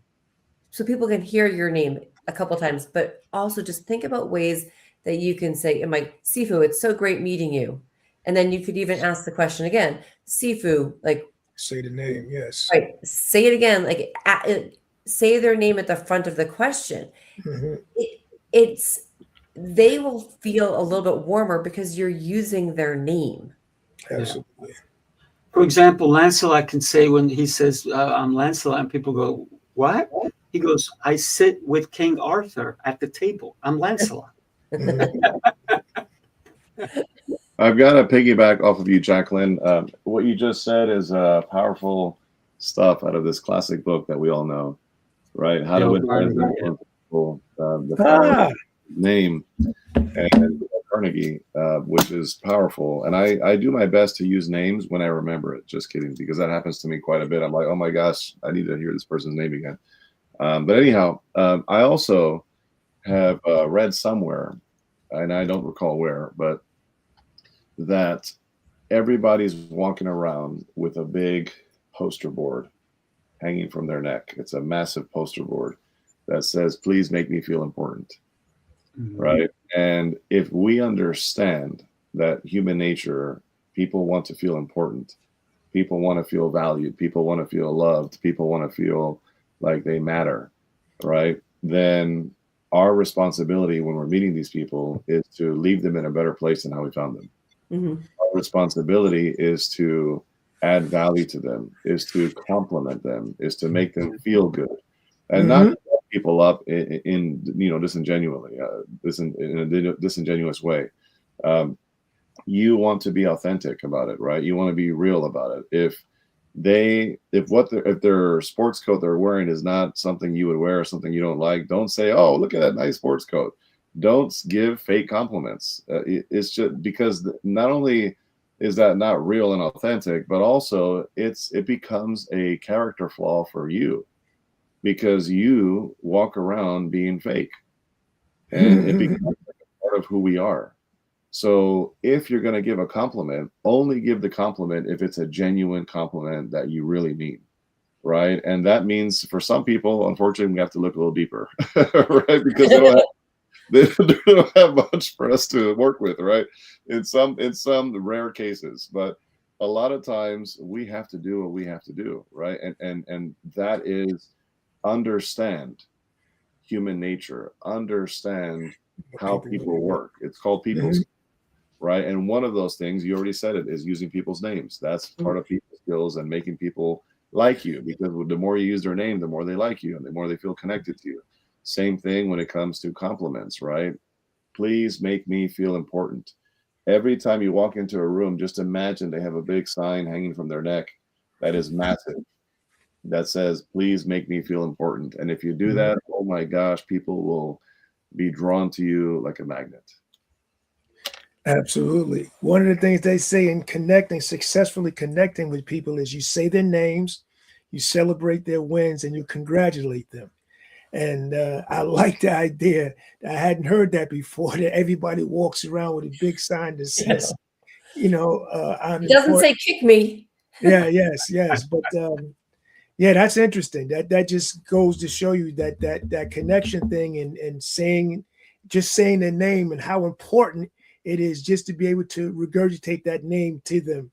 people can hear your name a couple times, but also just think about ways that you can say, am I Sifu, it's so great meeting you. And then you could even ask the question again, Sifu, like, say the name. Yes. Right. Say it again. Like, say their name at the front of the question. They will feel a little bit warmer because you're using their name. Absolutely. For example, Lancelot can say when he says, I'm Lancelot, and people go, what? He goes, I sit with King Arthur at the table. I'm Lancelot. I've got to piggyback off of you, Jacqueline. What you just said is powerful stuff out of this classic book that we all know, right? How to Influence People, the power of name, and Carnegie, which is powerful. And I do my best to use names when I remember it. Just kidding, because that happens to me quite a bit. I'm like, oh my gosh, I need to hear this person's name again. But anyhow, I also have read somewhere, and I don't recall where, but that everybody's walking around with a big poster board hanging from their neck. It's a massive poster board that says, please make me feel important. Right. And if we understand that human nature, people want to feel important, people want to feel valued, people want to feel loved, people want to feel like they matter, right? Then our responsibility when we're meeting these people is to leave them in a better place than how we found them. Our responsibility is to add value to them, is to compliment them, is to make them feel good, and not set people up in disingenuously, in a disingenuous way. You want to be authentic about it, right? You want to be real about it. If their sports coat they're wearing is not something you would wear or something you don't like, don't say, oh, look at that nice sports coat. Don't give fake compliments. It's just because not only is that not real and authentic, but also it becomes a character flaw for you because you walk around being fake, and it becomes part of who we are. So if you're going to give a compliment, only give the compliment if it's a genuine compliment that you really mean, right? And that means for some people, unfortunately, we have to look a little deeper, right? Because they don't have much for us to work with, right? In some rare cases, but a lot of times we have to do what we have to do, right? And that is understand human nature, understand how people work. It's called people skills, right? And one of those things, you already said it, is using people's names. That's part of people skills and making people like you, because the more you use their name, the more they like you and the more they feel connected to you. Same thing when it comes to compliments, right? Please make me feel important. Every time you walk into a room, just imagine they have a big sign hanging from their neck that is massive that says, please make me feel important. And if you do that, oh my gosh, people will be drawn to you like a magnet. Absolutely. One of the things they say in successfully connecting with people is you say their names, you celebrate their wins, and you congratulate them. And I like the idea. I hadn't heard that before, that everybody walks around with a big sign that says, I'm It doesn't say kick me. Yes. But yeah, that's interesting. That just goes to show you that connection thing and saying their name and how important it is just to be able to regurgitate that name to them,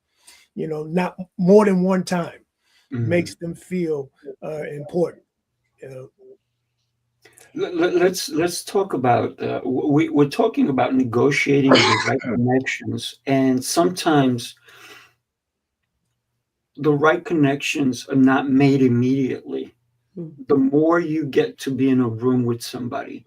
not more than one time, makes them feel important. Let's talk about we're talking about negotiating the right connections, and sometimes the right connections are not made immediately. The more you get to be in a room with somebody,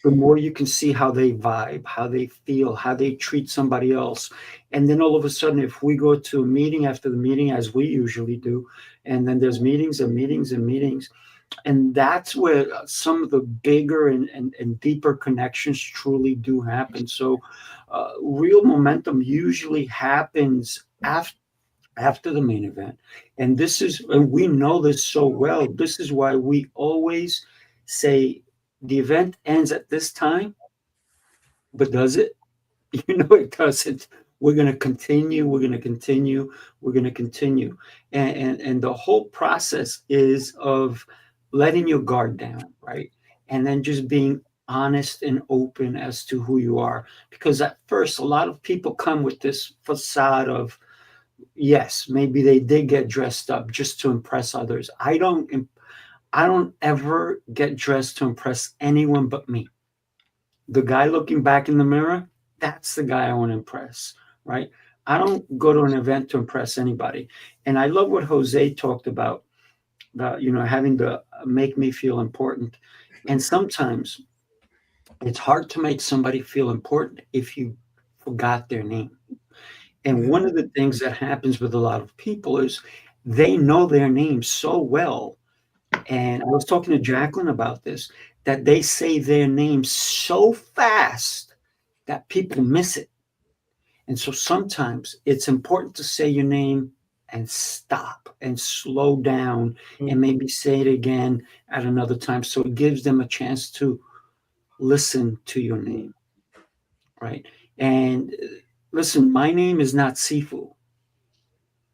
the more you can see how they vibe, how they feel, how they treat somebody else. And then all of a sudden, if we go to a meeting after the meeting, as we usually do, and then there's meetings and meetings and meetings, and that's where some of the bigger and deeper connections truly do happen. So real momentum usually happens after the main event. And we know this so well. This is why we always say the event ends at this time, but does it? It doesn't. We're going to continue. We're going to continue. We're going to continue. And the whole process is of letting your guard down, right? And then just being honest and open as to who you are. Because at first, a lot of people come with this facade of, yes, maybe they did get dressed up just to impress others. I don't ever get dressed to impress anyone but me. The guy looking back in the mirror, that's the guy I want to impress, right? I don't go to an event to impress anybody. And I love what Jose talked about, having to make me feel important. And sometimes it's hard to make somebody feel important if you forgot their name. And one of the things that happens with a lot of people is they know their name so well. And I was talking to Jacqueline about this, that they say their name so fast that people miss it. And so sometimes it's important to say your name and stop and slow down and maybe say it again at another time. So it gives them a chance to listen to your name. Right. And listen, my name is not Sifu.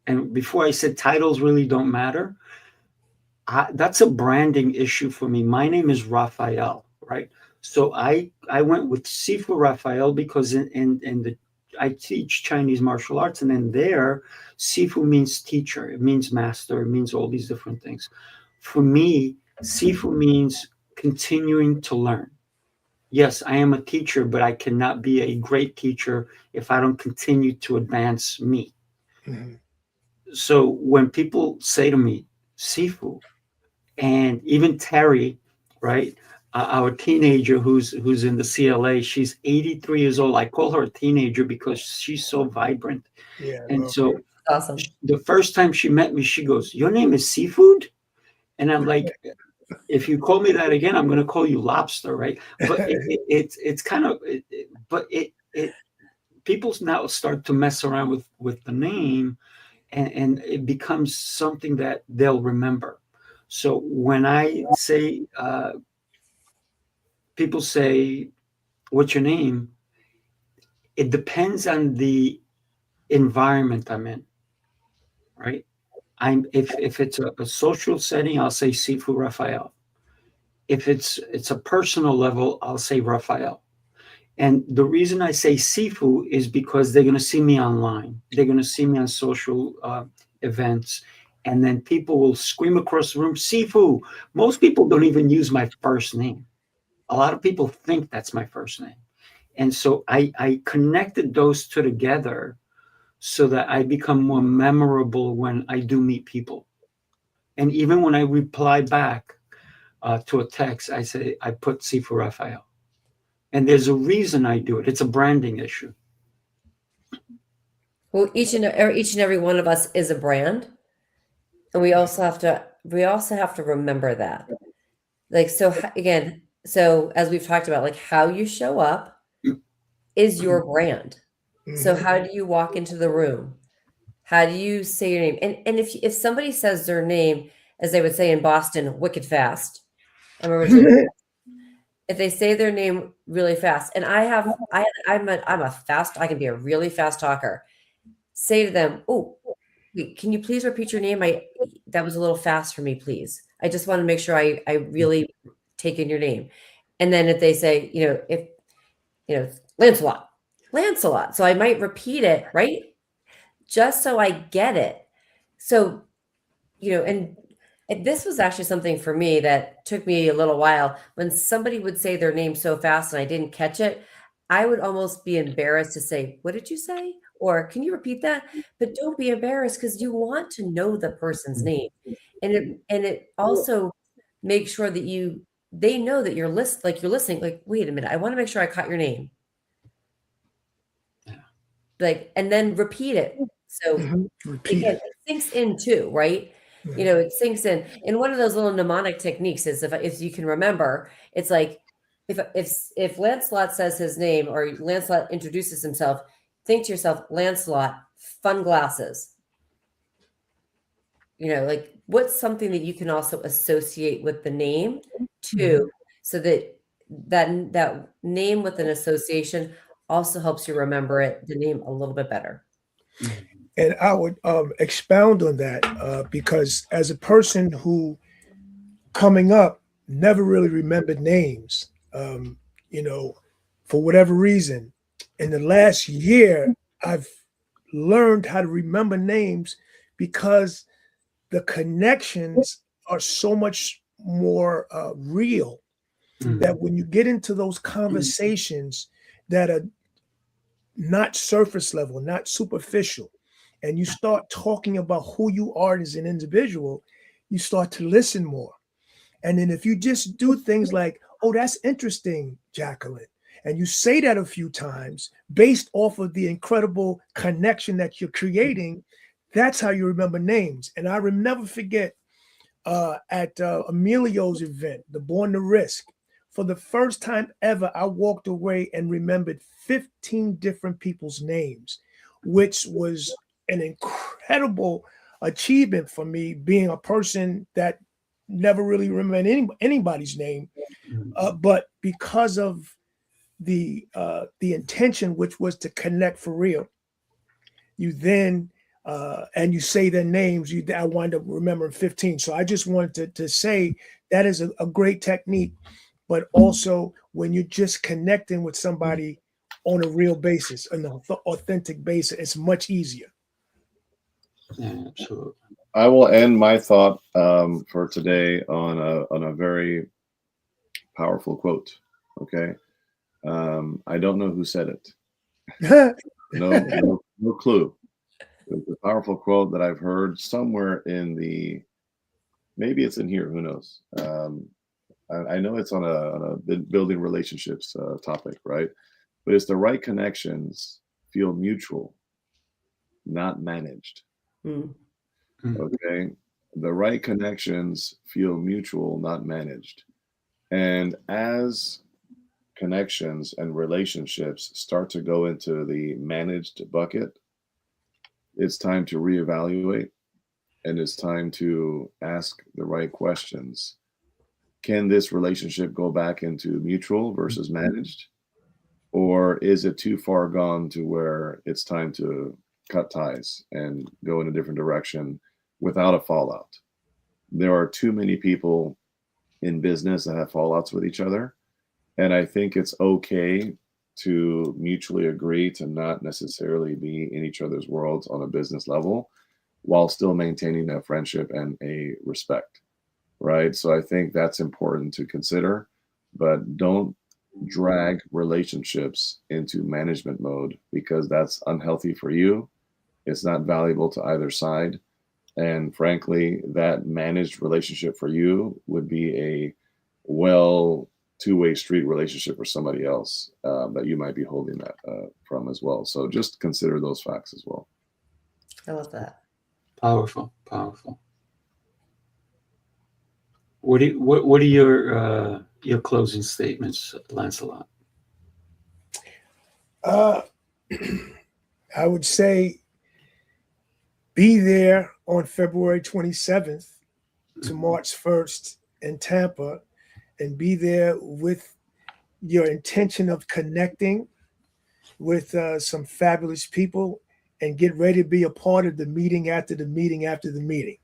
And before I said titles really don't matter, that's a branding issue for me. My name is Raphael, right? So I went with Sifu Raphael because I teach Chinese martial arts, and then there, Sifu means teacher, it means master, it means all these different things. For me, Sifu means continuing to learn. Yes, I am a teacher, but I cannot be a great teacher if I don't continue to advance me. Mm-hmm. So when people say to me, Sifu, and even Terry, right, our teenager who's in the CLA, she's 83 years old. I call her a teenager because she's so vibrant. Yeah. And so Awesome. the first time she met me, she goes, "Your name is Seafood?" And I'm like, if you call me that again, I'm going to call you Lobster, right? But it's kind of, but people now start to mess around with the name, and it becomes something that they'll remember. So when I say, people say, "What's your name?" It depends on the environment I'm in, right? If it's a social setting, I'll say Sifu Raphael. If it's a personal level, I'll say Raphael. And the reason I say Sifu is because they're going to see me online. They're going to see me on social events. And then people will scream across the room, Sifu. Most people don't even use my first name. A lot of people think that's my first name. And so I connected those two together so that I become more memorable when I do meet people. And even when I reply back to a text, I put Sifu Raphael. And there's a reason I do it. It's a branding issue. Well, each and every one of us is a brand, and we also have to remember that. Like, so again, so as we've talked about, like how you show up is your brand. So how do you walk into the room? How do you say your name? And if somebody says their name, as they would say in Boston, wicked fast, if they say their name really fast, and I'm a fast, I can be a really fast talker. Say to them, "Oh, wait, can you please repeat your name? That was a little fast for me, please. I just want to make sure I really take in your name." And then if they say, Lancelot. So I might repeat it, right? Just so I get it. So, and this was actually something for me that took me a little while. When somebody would say their name so fast and I didn't catch it, I would almost be embarrassed to say, "What did you say?" Or, "Can you repeat that?" But don't be embarrassed, because you want to know the person's name. And it also makes sure that they know that you're listening. Like, wait a minute, I want to make sure I caught your name. Like, and then repeat it. So again, it sinks in too, right? It sinks in. And one of those little mnemonic techniques is, if you can remember, it's like, if Lancelot says his name, or Lancelot introduces himself, think to yourself, Lancelot, fun glasses. Like, what's something that you can also associate with the name too, so that name with an association also helps you remember the name a little bit better. And I would expound on that because as a person who coming up never really remembered names, for whatever reason, in the last year, I've learned how to remember names because the connections are so much more real that when you get into those conversations that are not surface level, not superficial, and you start talking about who you are as an individual, you start to listen more. And then if you just do things like, oh, that's interesting, Jacqueline, and you say that a few times based off of the incredible connection that you're creating, that's how you remember names. And I will never forget at Emilio's event, the Born to Risk, for the first time ever, I walked away and remembered 15 different people's names, which was an incredible achievement for me, being a person that never really remembered anybody's name. But because of the intention, which was to connect for real, you then and you say their names, I wind up remembering 15. So I just wanted to say that is a great technique, but also when you're just connecting with somebody on a real basis, an authentic basis, it's much easier. Yeah, absolutely. I will end my thought for today on a very powerful quote. Okay, I don't know who said it. No clue. It's a powerful quote that I've heard somewhere in maybe it's in here. Who knows? I know it's on a building relationships topic, right? But it's the right connections feel mutual, not managed. Okay, the right connections feel mutual, not managed. And as connections and relationships start to go into the managed bucket, it's time to reevaluate, and it's time to ask the right questions. Can this relationship go back into mutual versus managed? Or is it too far gone to where it's time to cut ties and go in a different direction without a fallout? There are too many people in business that have fallouts with each other. And I think it's okay to mutually agree to not necessarily be in each other's worlds on a business level while still maintaining a friendship and a respect, right? So I think that's important to consider, but don't drag relationships into management mode, because that's unhealthy for you. It's not valuable to either side. And frankly, that managed relationship for you would be a two-way street relationship for somebody else that you might be holding that from as well. So just consider those facts as well. I love that. Powerful. What are your closing statements, Lancelot? I would say be there on February 27th to March 1st in Tampa, and be there with your intention of connecting with some fabulous people, and get ready to be a part of the meeting after the meeting after the meeting.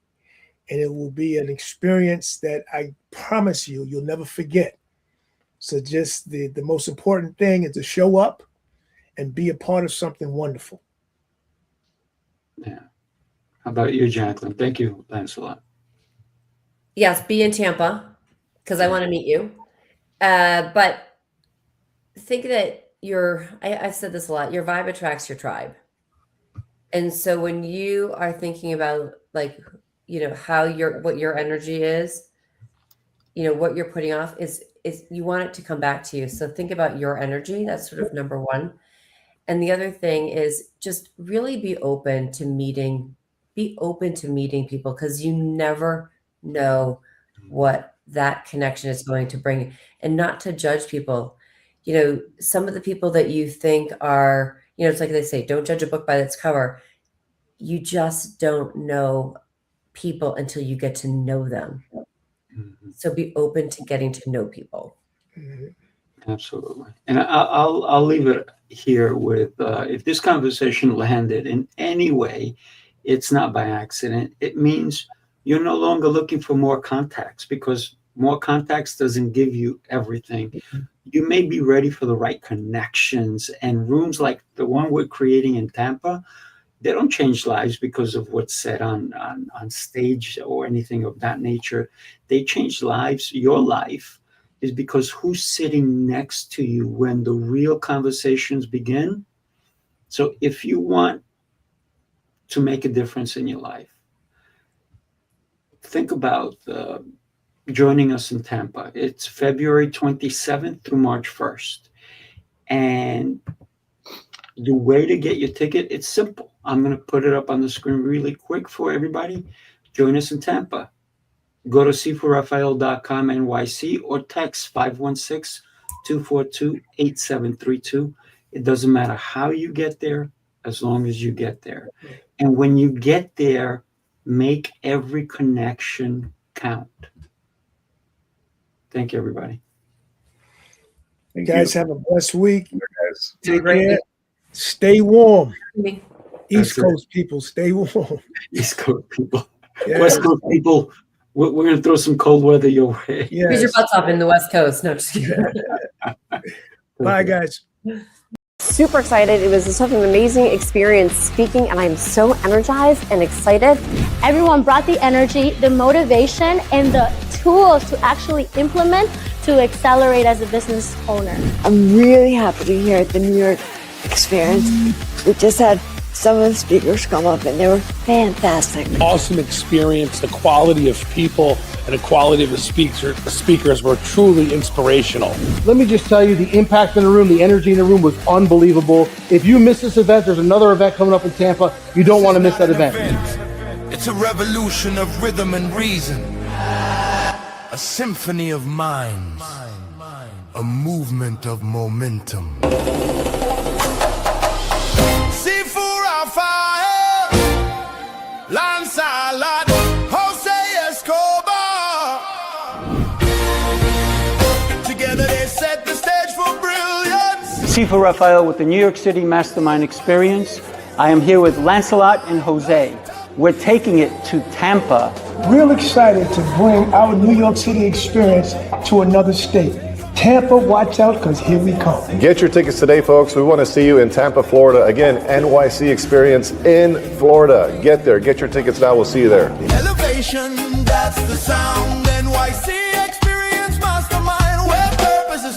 And it will be an experience that I promise you'll never forget. So just the most important thing is to show up and be a part of something wonderful. Yeah. How about you, Jacqueline? Thank you, Lancelot. Yes, be in Tampa because I want to meet you. But think that I've said this a lot, your vibe attracts your tribe. And so when you are thinking about how what your energy is, what you're putting off is you want it to come back to you. So think about your energy. That's sort of number one. And the other thing is just really be open to meeting people, because you never know what that connection is going to bring, and not to judge people. Some of the people that you think are, it's like they say, don't judge a book by its cover. You just don't know people until you get to know them. Mm-hmm. So be open to getting to know people. Mm-hmm. Absolutely. And I'll leave it here with if this conversation landed in any way, it's not by accident. It means you're no longer looking for more contacts, because more contacts doesn't give you everything. Mm-hmm. You may be ready for the right connections, and rooms like the one we're creating in Tampa, they don't change lives because of what's said on stage or anything of that nature. They change lives. Your life is because who's sitting next to you when the real conversations begin. So if you want to make a difference in your life, think about joining us in Tampa. It's February 27th through March 1st. And the way to get your ticket, it's simple. I'm going to put it up on the screen really quick for everybody. Join us in Tampa. Go to cforrafael.com NYC or text 516-242-8732. It doesn't matter how you get there, as long as you get there. And when you get there, make every connection count. Thank you, everybody. Thank Guys, you. have a blessed week. Guys. Take care. Stay warm. Me. East That's it. Coast people, stay warm. East Coast people. Yeah. West Coast people, we're going to throw some cold weather your way. Yes. Here's your butts up in the West Coast. No, just kidding. Bye, guys. Super excited. It was such an amazing experience speaking, and I'm so energized and excited. Everyone brought the energy, the motivation, and the tools to actually implement to accelerate as a business owner. I'm really happy to hear at the New York Experience. We just had some of the speakers come up and they were fantastic. Awesome experience. The quality of people and the quality of the speakers were truly inspirational. Let me just tell you, the impact in the room, the energy in the room was unbelievable. If you miss this event, there's another event coming up in Tampa. You don't want to miss that event. It's a revolution of rhythm and reason, a symphony of minds, a movement of momentum. Rafael, Lancelot, Jose Escobar. Together they set the stage for brilliance. Sifu Rafael with the New York City Mastermind Experience. I am here with Lancelot and Jose. We're taking it to Tampa. Real excited to bring our New York City experience to another state. Tampa, watch out, because here we come. Get your tickets today, folks. We want to see you in Tampa, Florida. Again, NYC Experience in Florida. Get there. Get your tickets now. We'll see you there. Elevation, that's the sound.